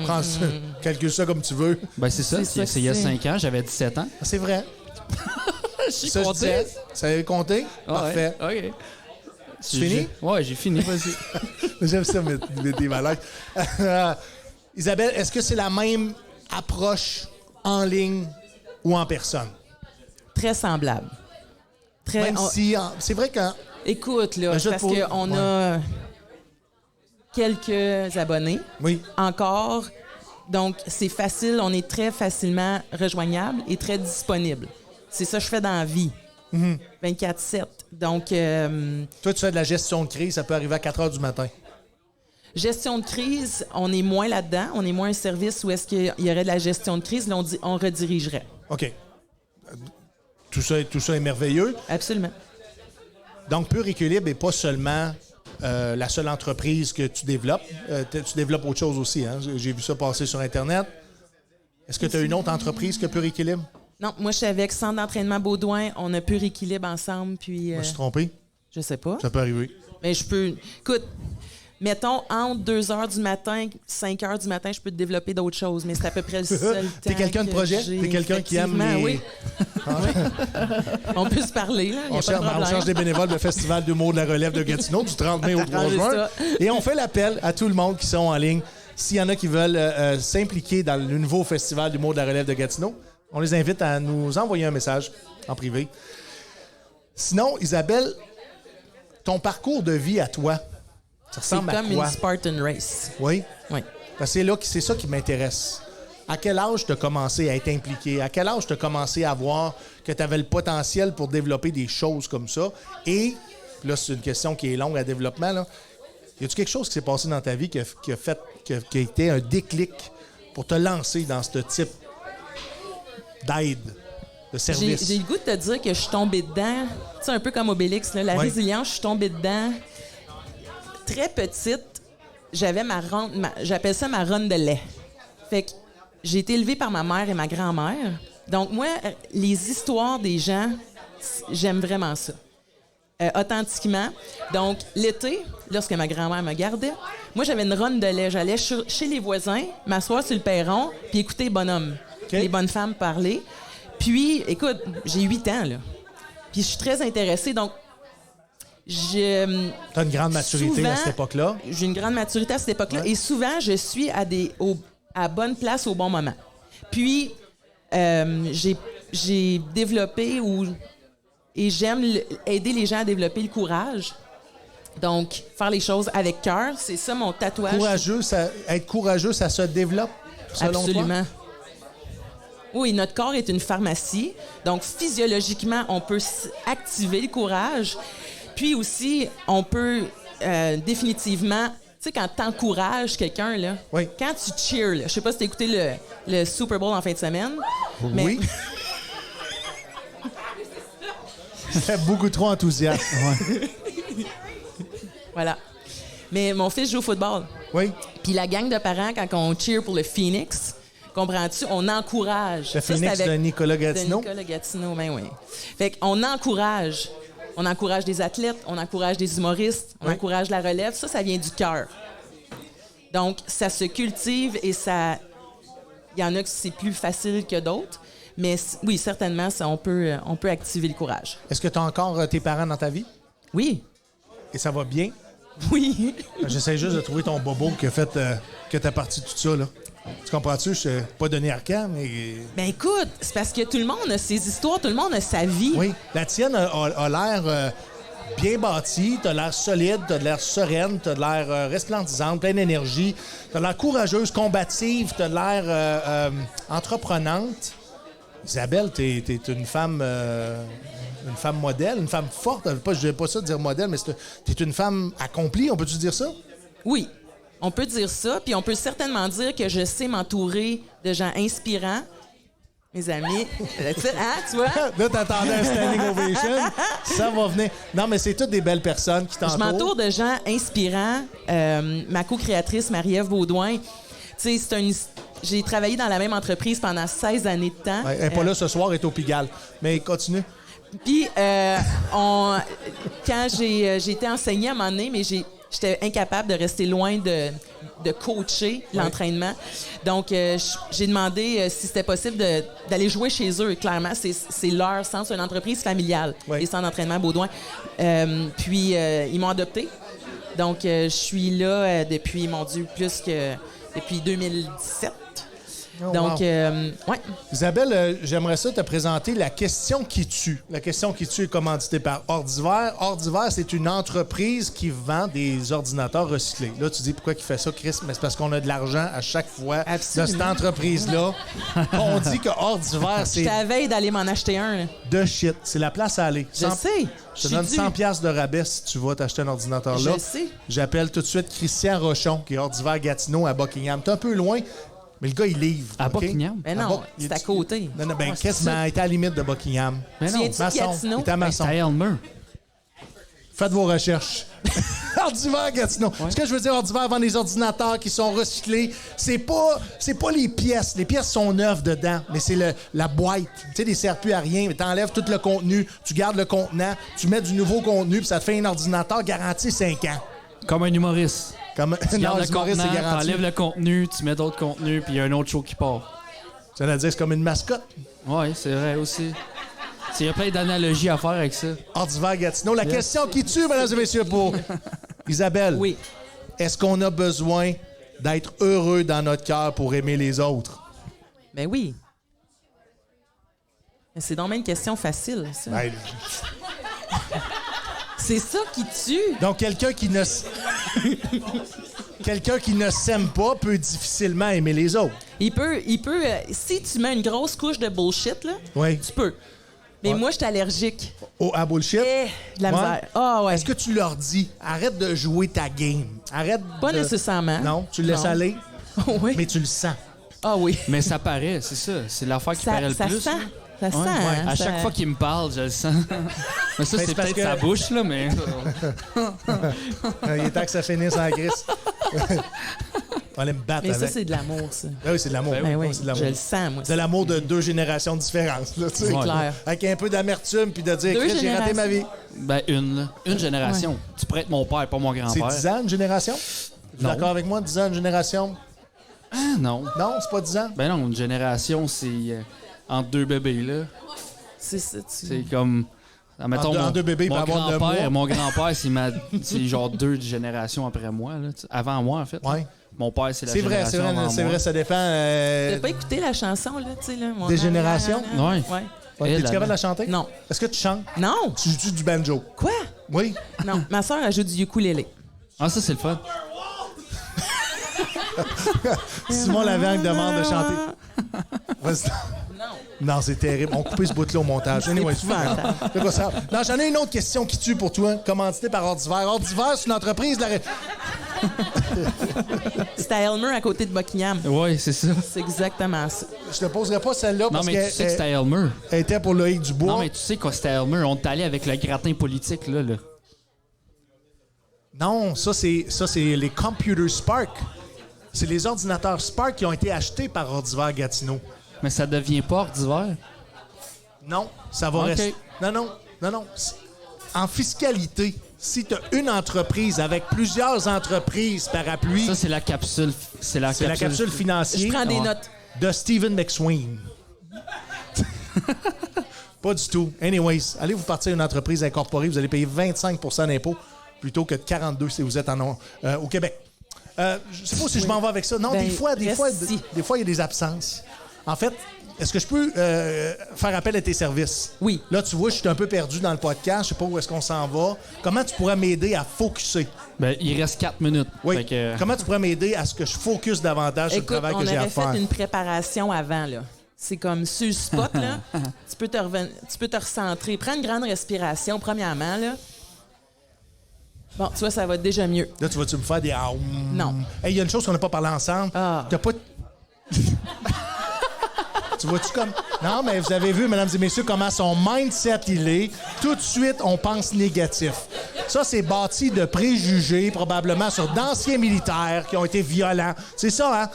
Prends ça, calcule ça comme tu veux. Ben, c'est ça. C'est ça C'est il y a que c'est. 5 ans, j'avais 17 ans. C'est vrai. J'ai Ça, je disais. Ça avait compté? Ah, Parfait. ouais. OK. Tu finis? Ouais, j'ai fini, vas-y. J'aime ça, mettre des malades. Isabelle, est-ce que c'est la même approche en ligne ou en personne? Très semblable. Même si... C'est vrai que... Écoute, là, Ben, je parce te pose- qu'on a quelques abonnés Oui. encore. Donc, c'est facile. On est très facilement rejoignable et très disponible. C'est ça que je fais dans la vie. 24/7. Donc, Toi, tu fais de la gestion de crise, ça peut arriver à 4 heures du matin. gestion de crise, on est moins là-dedans. On est moins un service où est-ce qu'il y aurait de la gestion de crise. Là, on redirigerait. OK. Tout ça est merveilleux. Absolument. Donc, Pur Équilibre n'est pas seulement la seule entreprise que tu développes. Tu développes autre chose aussi. Hein? J'ai vu ça passer sur Internet. Est-ce que tu as une autre entreprise que Pur Équilibre? Non, moi, je suis avec Centre d'entraînement Baudouin. On a Pur Équilibre ensemble. Puis, Je me suis trompé? je sais pas. Ça peut arriver. Mais je peux. Écoute, mettons, entre 2 h du matin, 5 h du matin, je peux te développer d'autres choses, mais c'est à peu près le seul temps. T'es quelqu'un de que projet? j'ai. T'es quelqu'un qui aime Effectivement, les... Oui. On peut se parler, là. Y a On pas de cherche, problème. des bénévoles du Festival d'humour de la relève de Gatineau du 30 mai au 3 Arrangez juin. ça. Et on fait l'appel à tout le monde qui sont en ligne. S'il y en a qui veulent s'impliquer dans le nouveau Festival d'humour de la relève de Gatineau, on les invite à nous envoyer un message en privé. Sinon, Isabelle, ton parcours de vie à toi, ça C'est ressemble à comme quoi? une Spartan Race. Oui? Oui. Parce que c'est ça qui m'intéresse. À quel âge tu as commencé à être impliqué? À quel âge tu as commencé à voir que tu avais le potentiel pour développer des choses comme ça? Et, là, c'est une question qui est longue à développement, là. Y a-tu quelque chose qui s'est passé dans ta vie qui a été un déclic pour te lancer dans ce type d'aide, de service? J'ai le goût de te dire que je suis tombée dedans. Tu sais, un peu comme Obélix, là, la Oui. résilience, je suis tombée dedans. Très petite, j'avais j'appelle ça ma ronde de lait. Fait que j'ai été élevée par ma mère et ma grand-mère. Donc, moi, les histoires des gens, j'aime vraiment ça. Authentiquement. Donc, l'été, lorsque ma grand-mère me gardait, moi, j'avais une ronde de lait. J'allais chez les voisins, m'asseoir sur le perron, puis écouter les bonhommes, les bonnes femmes parler. Puis, écoute, j'ai 8 ans, là. Puis, je suis très intéressée. Donc, Tu as une grande maturité souvent, à cette époque-là. J'ai une grande maturité à cette époque-là. Ouais. Et souvent, je suis à bonne place au bon moment. Puis, j'ai développé et j'aime aider les gens à développer le courage. Donc, faire les choses avec cœur, c'est ça mon tatouage. Être courageux, ça se développe, selon Absolument. toi? Oui, notre corps est une pharmacie. Donc, physiologiquement, on peut activer le courage. Puis aussi, on peut définitivement... Tu sais, quand tu encourages quelqu'un, là, Oui. quand tu cheers, là, je sais pas si tu as écouté le Super Bowl en fin de semaine. Mais Oui. C'était beaucoup trop enthousiaste. voilà. Mais mon fils joue au football. Oui. Puis la gang de parents, quand on cheer pour le Phoenix, comprends-tu, on encourage. Le Ça, Phoenix c'est avec- de Nicolas Gatineau. De Nicolas Gatineau, ben oui. Fait qu'on encourage. On encourage des athlètes, on encourage des humoristes, on Oui. encourage la relève. Ça vient du cœur. Donc, ça se cultive et ça... Il y en a que c'est plus facile que d'autres. Mais oui, certainement, ça, on peut activer le courage. Est-ce que tu as encore tes parents dans ta vie? Oui. Et ça va bien? Oui. J'essaie juste de trouver ton bobo qui a fait que t'as parti de tout ça, là. Tu comprends-tu? Je t'ai pas donné arcan, mais... Ben écoute, c'est parce que tout le monde a ses histoires, tout le monde a sa vie. Oui. La tienne a l'air bien bâtie, t'as l'air solide, t'as l'air sereine, t'as l'air resplendissante, pleine d'énergie, t'as l'air courageuse, combative, t'as l'air entreprenante. Isabelle, t'es une femme modèle, une femme forte. Je n'aime pas ça de dire modèle, mais t'es une femme accomplie, on peut-tu dire ça? Oui, on peut dire ça, puis on peut certainement dire que je sais m'entourer de gens inspirants. Mes amis, tu vois? Là, t'attendais un standing ovation. Ça va venir. Non, mais c'est toutes des belles personnes qui t'entourent. Je m'entoure de gens inspirants. Ma co-créatrice, Marie-Ève Baudouin, tu sais, j'ai travaillé dans la même entreprise pendant 16 années de temps. Ouais, elle n'est pas là ce soir, elle est au Pigalle. Mais continue. Puis, quand j'ai été enseignée à un moment donné, mais j'étais incapable de rester loin de coacher l'entraînement. Donc, j'ai demandé si c'était possible d'aller jouer chez eux. Clairement, c'est leur centre, c'est une entreprise familiale, les centres d'entraînement Baudouin. Puis, ils m'ont adopté. Donc, je suis là depuis, mon Dieu, depuis 2017. Oh, donc, wow. ouais. Isabelle, j'aimerais ça te présenter la question qui tue. La question qui tue est commanditée par Ordiver. Ordiver, c'est une entreprise qui vend des ordinateurs recyclés. Là, tu dis pourquoi il fait ça, Chris? Mais c'est parce qu'on a de l'argent à chaque fois Absolument. de cette entreprise-là. On dit que Ordiver, c'est J'étais à la veille d'aller m'en acheter un. Là. de shit. C'est la place à aller. Je sais. Je te donne 100 $, de rabais si tu vas t'acheter un ordinateur là. Je sais. J'appelle tout de suite Christian Rochon, qui est Ordiver Gatineau à Buckingham. T'es un peu loin, mais le gars, il livre. À OK? Buckingham? Mais non, c'est à côté. Non, ben, Ouais, Chris, c'est ça. il était à la limite de Buckingham. Mais non, Viens-tu de Maçon. Gatineau? Il était à Maçon. c'est à Elmer. Faites vos recherches. Ordiver Gatineau. Ce que je veux dire, Ordiver vend des ordinateurs qui sont recyclés. C'est pas les pièces. Les pièces sont neuves dedans, mais c'est la boîte. Tu sais, des sert plus à rien. T'enlèves tout le contenu, tu gardes le contenant, tu mets du nouveau contenu, puis ça te fait un ordinateur garanti 5 ans. Comme un humoriste. Comme... Tu non, gardes le humoriste, contenant, c'est garanti. t'enlèves le contenu, tu mets d'autres contenus, puis il y a un autre show qui part. Ça veut dire c'est comme une mascotte. Oui, c'est vrai aussi. Il y a plein d'analogies à faire avec ça. Ordiver Gatineau. La question qui tue, mesdames et messieurs, pour Isabelle. Oui. Est-ce qu'on a besoin d'être heureux dans notre cœur pour aimer les autres? Ben oui. Mais c'est donc même une question facile, ça. Ben, C'est ça qui tue. donc, quelqu'un qui ne s'aime pas peut difficilement aimer les autres. Il peut si tu mets une grosse couche de bullshit, là, Oui. tu peux. Mais Ouais. moi, je suis allergique. Oh, à bullshit. De la Ouais. misère. Ah ouais. Est-ce que tu leur dis, arrête de jouer ta game? Arrête Pas de... nécessairement. Non, tu le laisses Non. aller, oui. mais tu le sens. Ah oui. Mais ça paraît, c'est ça. C'est l'affaire qui paraît le Ça plus. sent. là. Ça sent. Ouais. hein, À ça- chaque fois qu'il me parle, je le sens. Mais ça, Mais c'est c'est parce peut-être sa que- bouche, là, mais... Il est temps que ça finisse en grise. On allait me battre Mais ça, avec. c'est de l'amour, ça. Ah oui, c'est de l'amour. Ben oui, C'est de l'amour. je le sens, moi. De l'amour de deux générations différentes. Là, tu sais. C'est clair. Avec un peu d'amertume puis de dire, Deux Chris, j'ai raté ma vie. Ben, une génération. Tu pourrais être mon père, pas mon C'est grand-père. 10 ans, une génération? Tu es Non. d'accord avec moi? 10 ans, une génération? Ah, non. Non, c'est pas 10 ans. Ben non, une génération, c'est entre deux bébés, là. C'est ça, C'est comme... Admettons, En deux bébés, il mon peut avoir 9 mois. grand-père, mon grand-père, c'est genre 2 générations après moi, là, avant moi, en fait. Ouais. Mon père, c'est la C'est vrai, génération avant c'est moi. vrai, ça dépend. T'as pas écouté la chanson, là, tu sais, là? Mon Des générations? Ouais. Ouais. Es-tu Elle, capable de la chanter? Non. Est-ce que tu chantes? Non! Tu joues du banjo? Quoi? Oui. Non. Ma soeur, elle joue du ukulélé. Ah, ça, c'est le fun. Simon Lavergne demande de chanter. Vas-y. Non. Non, c'est terrible. On coupe ce bout-là au montage. Anyway, épouvantable. c'est pas ça. Non, j'en ai une autre question qui tue pour toi, commanditée par Ordiver. Ordiver, c'est une entreprise de la... C'était à Elmer, à côté de Buckingham. Ouais, c'est ça. C'est exactement ça. Je te poserai pas celle-là Non, parce mais tu sais que c'était à qu'elle Elmer. était pour Loïc Dubois. Non, mais tu sais quoi, c'était à Elmer. On est allé avec le gratin politique, là. Non, ça, c'est les Computer Spark. C'est les ordinateurs Spark qui ont été achetés par Ordiver Gatineau. Mais ça devient pas hors d'hiver. Non, ça va OK. rester. Non. En fiscalité, si tu as une entreprise avec plusieurs entreprises parapluies, Ça, c'est la capsule. C'est la c'est la capsule financière Je prends des Ouais. notes. de Stephen McSween. Pas du tout. Anyways, allez vous partir une entreprise incorporée, vous allez payer 25 d'impôts. plutôt que de 42 si vous êtes au Québec. Je sais pas si je m'en vais avec ça. Non, Ben, des fois, il y a des absences. En fait, est-ce que je peux faire appel à tes services? Oui. Là, tu vois, je suis un peu perdu dans le podcast. Je sais pas où est-ce qu'on s'en va. Comment tu pourrais m'aider à focusser? Ben, il reste 4 minutes. Oui. Fait que- Comment tu pourrais m'aider à ce que je focus davantage sur le Écoute, travail on que j'ai à aurait faire? fait une préparation avant, là. C'est comme sur le spot, là. Tu peux te recentrer. Prends une grande respiration, premièrement, là. Bon, tu vois, ça va déjà mieux. Là, tu vas-tu me faire des... Non. Hey, il y a une chose qu'on n'a pas parlé ensemble. Ah. T'as pas... Tu vois-tu comme... Non, mais vous avez vu, mesdames et messieurs, comment son mindset il est. Tout de suite, on pense négatif. Ça, c'est bâti de préjugés, probablement, sur d'anciens militaires qui ont été violents. C'est ça, hein?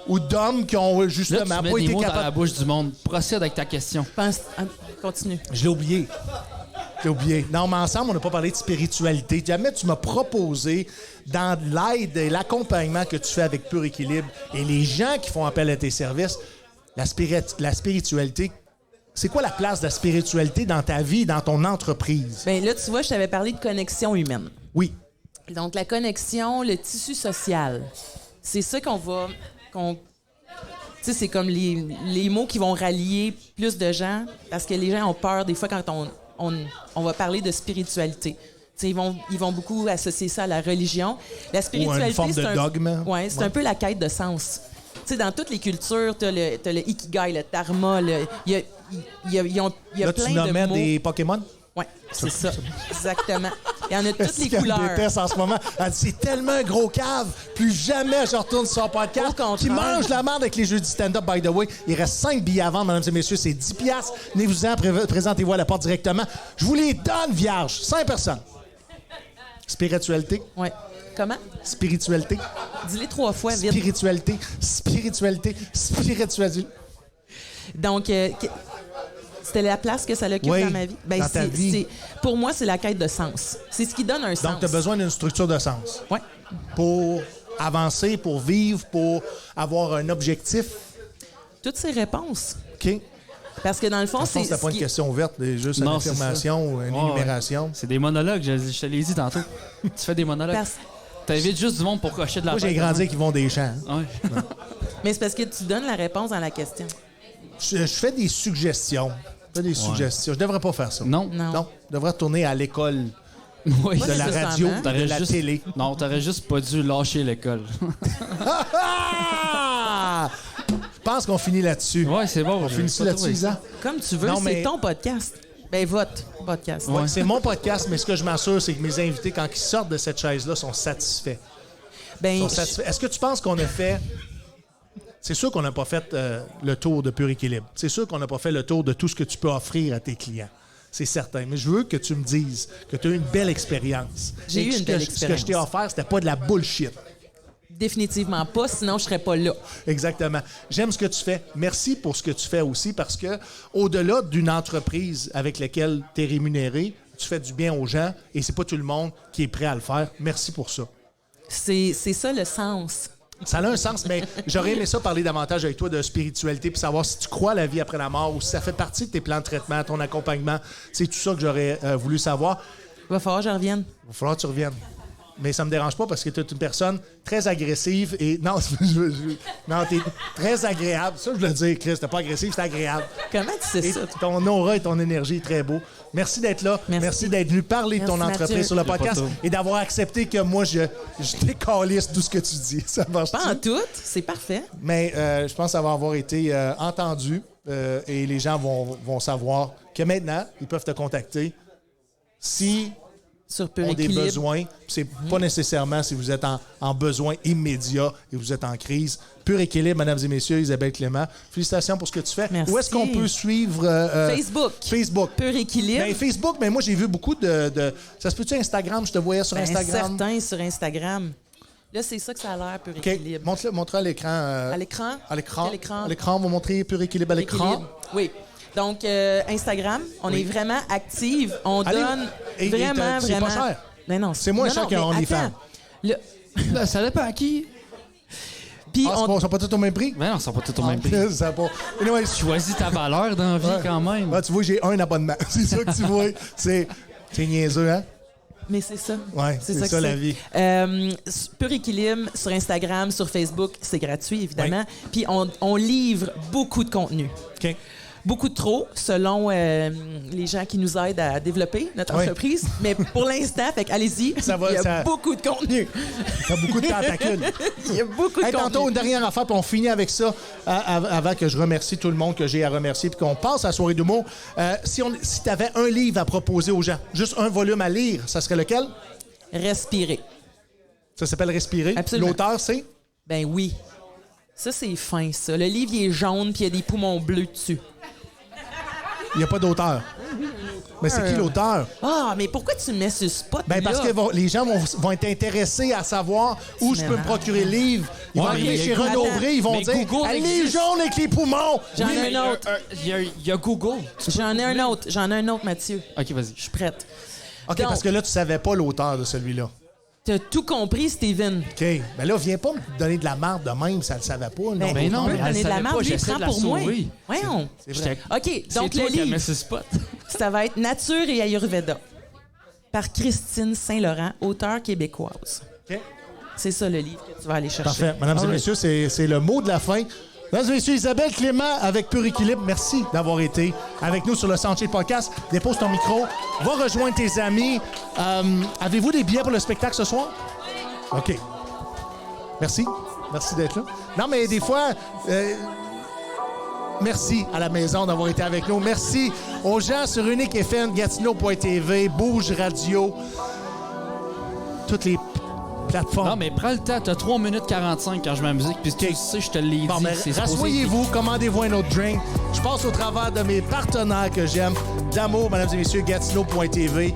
Ou d'hommes qui ont, Là, justement, tu mets pas des été mots dans la capables... bouche du monde. Procède avec ta question. Continue. Je l'ai oublié. Non, mais ensemble, on n'a pas parlé de spiritualité. Jamais tu m'as proposé, dans l'aide et l'accompagnement que tu fais avec Pur Équilibre et les gens qui font appel à tes services, la spiritualité, c'est quoi la place de la spiritualité dans ta vie, dans ton entreprise? Bien, là, tu vois, je t'avais parlé de connexion humaine. Oui. Donc, la connexion, le tissu social, c'est ça tu sais, c'est comme les mots qui vont rallier plus de gens parce que les gens ont peur des fois quand on va parler de spiritualité. Tu sais, ils vont beaucoup associer ça à la religion. La spiritualité, une forme de dogme. Oui, c'est un peu la quête de sens. Tu sais, dans toutes les cultures, t'as le ikigai, le dharma, il y a Là, plein tu de nommais mots. des Pokémon? Oui, c'est ça. Exactement. Il y en a toutes Est-ce les qu'elle me couleurs. déteste en ce moment? Elle dit, c'est tellement un gros cave. Plus jamais je retourne sur son podcast. Au contraire. Qui mange la merde avec les jeux du stand-up, by the way. Il reste 5 billets à vendre, mesdames et messieurs. C'est 10 piastres. Venez-vous-en, présentez-vous à la porte directement. Je vous les donne, vierge. 5 personnes. Spiritualité. Oui. Comment? Spiritualité. Dis-les 3 fois vite. Spiritualité. Spiritualité. Spiritualité. Donc, c'était la place que ça l'occupe Oui, dans ma vie. Ben, dans ta vie. pour moi, c'est la quête de sens. C'est ce qui donne un sens. Donc, tu as besoin d'une structure de sens. Oui. Pour avancer, pour vivre, pour avoir un objectif. Toutes ces réponses. OK? Parce que dans le fond, c'est. C'était pas ce une qui- question ouverte, c'est juste Non, une c'est affirmation ou une Ouais, énumération. C'est des monologues, je te l'ai dit tantôt. Tu fais des monologues. Parce- T'invites juste du monde pour cocher de la Moi, j'ai tête, grandi avec Yvon Deschamps. hein? Ouais. Mais c'est parce que tu donnes la réponse dans la question. Je fais des suggestions. Je devrais pas faire ça. Non. Non. Je devrais retourner à l'école Oui. de la nécessairement. radio, de T'aurais la juste- télé. Non, t'aurais juste pas dû lâcher l'école. Je pense qu'on finit là-dessus. Ouais, c'est bon. On finit là-dessus, Isa? Comme tu veux, Non, c'est mais- ton podcast. Ben, votre podcast. Ouais, c'est mon podcast, mais ce que je m'assure, c'est que mes invités, quand ils sortent de cette chaise-là, sont satisfaits. Ben, Sont satisfaits. Est-ce que tu penses qu'on a fait... C'est sûr qu'on n'a pas fait le tour de Pur Équilibre. C'est sûr qu'on n'a pas fait le tour de tout ce que tu peux offrir à tes clients. C'est certain. Mais je veux que tu me dises que tu as eu une belle expérience. J'ai Et eu que une belle Ce que je expérience. t'ai offert, c'était pas de la bullshit. définitivement pas, sinon je serais pas là. Exactement. J'aime ce que tu fais. Merci pour ce que tu fais aussi parce que au-delà d'une entreprise avec laquelle tu es rémunéré, tu fais du bien aux gens et c'est pas tout le monde qui est prêt à le faire. Merci pour ça. C'est ça le sens. Ça a un sens, mais j'aurais aimé ça parler davantage avec toi de spiritualité puis savoir si tu crois à la vie après la mort ou si ça fait partie de tes plans de traitement, ton accompagnement. C'est tout ça que j'aurais voulu savoir. Il va falloir que je revienne. Il va falloir que tu reviennes. Mais ça me dérange pas parce que tu es une personne très agressive et... Non, non, t'es très agréable. Ça, je veux le dire, Chris. T'es pas agressif, c'est agréable. Comment tu sais Et ça? ton aura et ton énergie est très beau. Merci d'être là. Merci. D'être venu parler de ton Merci, entreprise Mathieu. sur le podcast et d'avoir accepté que moi, je décalisse tout ce que tu dis. Ça marche Pas en tout, c'est parfait. Mais je pense avoir été entendu et les gens vont savoir que maintenant, ils peuvent te contacter si Sur Pur ont des Équilibre. besoins. C'est pas nécessairement si vous êtes en besoin immédiat et vous êtes en crise. Pur Équilibre, mesdames et messieurs, Isabelle Clément. Félicitations pour ce que tu fais. Merci. Où est-ce qu'on peut suivre... Facebook. Facebook. Pur Équilibre. Ben, Facebook, mais moi, j'ai vu beaucoup de... Ça se peut-tu Instagram? Je te voyais sur Ben, Instagram. certain sur Instagram. Là, c'est ça que ça a l'air, Pur OK. Équilibre. Montre-le à l'écran. À l'écran? À l'écran. Quel écran? À l'écran, on va montrer Pur Équilibre à l'écran. Équilibre. Oui. Donc, Instagram, on Oui. est vraiment active. On Allez. donne Et vraiment, c'est vraiment... pas cher. Ben non, C'est moins non, cher non, qu'un mais OnlyFans. attends. Le- Ben, ça dépend à qui. Puis Ah, on... ils sont pas tous au même prix? Ben non, ils sont pas tous au même prix. Ça a pas... Anyway, Choisis ta valeur dans la vie Ouais. quand même. Ah, tu vois, j'ai un abonnement. C'est ça que tu vois. C'est niaiseux, hein? mais c'est ça. Ouais, c'est ça la vie. Pur Équilibre sur Instagram, sur Facebook, c'est gratuit, évidemment. Puis on livre beaucoup de contenu. OK. Beaucoup trop, selon les gens qui nous aident à développer notre entreprise. Mais pour l'instant, allez-y, il y a beaucoup de contenu. Il y a beaucoup de tentacules. Il y a beaucoup de contenu. Tantôt, une dernière affaire, puis on finit avec ça avant que je remercie tout le monde que j'ai à remercier puis qu'on passe à la soirée d'humour. Si tu avais un livre à proposer aux gens, juste un volume à lire, ça serait lequel? Respirer. Ça s'appelle Respirer. Absolument. L'auteur, c'est? Ben oui. Ça, c'est fin, ça. Le livre, il est jaune puis il y a des poumons bleus dessus. Il n'y a pas d'auteur. Mais c'est qui l'auteur? Ah, mais pourquoi tu me mets sur spot? Ben parce que les gens vont être intéressés à savoir où je peux me procurer le livre. Ils vont arriver chez Renaud Bré, ils vont dire « Les jaunes avec les poumons! » J'en ai un autre. Il y a Google. J'en ai un autre, Mathieu. OK, vas-y. Je suis prête. OK, donc, parce que là, tu savais pas l'auteur de celui-là. T'as tout compris, Steven. OK. Ben là, viens pas me donner de la marde de même, ça le savait pas. Ben non, mais elle savait pas, j'essaie de la sauver. Voyons. OK, donc le livre, ça va être Nature et Ayurveda par Christine Saint-Laurent, auteure québécoise. OK. C'est ça le livre que tu vas aller chercher. Parfait. Mesdames et messieurs, c'est le mot de la fin. Mesdames et messieurs, Isabelle Clément avec Pur Équilibre, merci d'avoir été avec nous sur le Soundcheck Podcast. Dépose ton micro, va rejoindre tes amis. Avez-vous des billets pour le spectacle ce soir? OK. Merci. Merci d'être là. Non, mais des fois, merci à la maison d'avoir été avec nous. Merci aux gens sur Unique FM, Gatineau.tv, Bouge Radio, toutes les plateformes. Non, mais prends le temps. T'as 3 minutes 45 quand je mets la musique, puis tu sais, je te l'ai dit. Rassoyez-vous, commandez-vous un autre drink. Je passe au travers de mes partenaires que j'aime. D'amour, mesdames et messieurs, Gatineau.tv.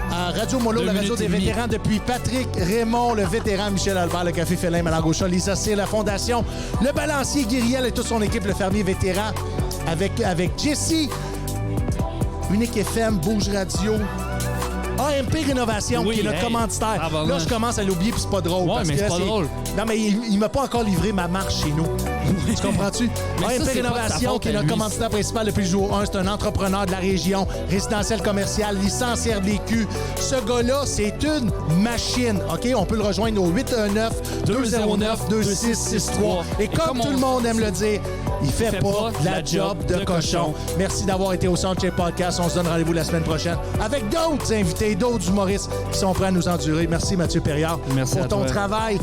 Radio Molo, la radio des vétérans depuis Patrick Raymond, le vétéran Michel Albert, le Café Félin, Malangocha, Lisa Cyr, la Fondation, le balancier Guiriel et toute son équipe, le fermier vétéran, avec Jesse, Unique FM, Bouge Radio, AMP Rénovation, qui est notre commanditaire. Là, je commence à l'oublier, puis c'est pas drôle. Ouais, mais c'est pas drôle. Non, mais il m'a pas encore livré ma marche chez nous. Tu comprends-tu? AMP Rénovation, qui est notre commanditaire principal depuis le jour 1, c'est un entrepreneur de la région, résidentiel commercial, licencié RDQ. Ce gars-là, c'est une machine, OK? On peut le rejoindre au 819-209-2663. Et comme tout le monde aime le dire, il fait pas la job de cochon. Merci d'avoir été au Soundcheck Podcast. On se donne rendez-vous la semaine prochaine avec d'autres invités, d'autres humoristes qui sont prêts à nous endurer. Merci Mathieu Perriard pour ton travail.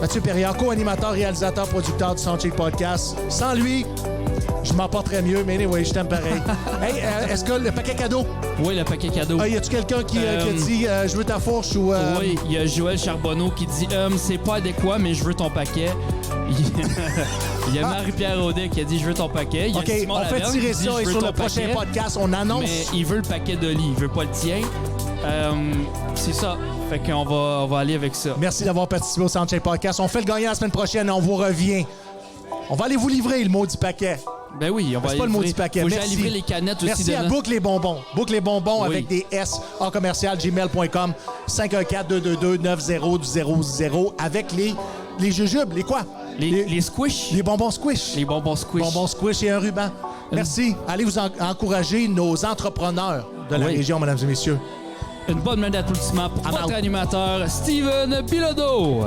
Mathieu Perriard, co-animateur, réalisateur, producteur du Soundcheck Podcast. Sans lui, je m'en porterais mieux, mais anyway, je t'aime pareil. Hey, est-ce que le paquet cadeau? Oui, le paquet cadeau. Y a-tu quelqu'un qui dit je veux ta fourche ou. Oui, il y a Joël Charbonneau qui dit c'est pas adéquat, mais je veux ton paquet. Il y a Marie-Pierre Audet qui a dit je veux ton paquet. OK, on fait tirer ça et sur le prochain podcast, on annonce. Mais il veut le paquet de lit, il veut pas le tien. C'est ça. Fait qu'on va aller avec ça. Merci d'avoir participé au Soundcheck Podcast. On fait le gagnant la semaine prochaine et on vous revient. On va aller vous livrer le mot du paquet. Ben oui, on va c'est pas le mot du paquet. Faut que j'aille livrer les canettes Merci aussi. Merci à Boucle les bonbons. Boucle les bonbons avec des S en commercial gmail.com 514-222-9000 avec les jujubes. Les quoi? Les squish. Les bonbons squish. Les bonbons squish. Bonbons squish et un ruban. Merci. Allez vous encourager nos entrepreneurs de la région, mesdames et messieurs. Une bonne main d'applaudissements pour votre animateur, Steven Bilodeau.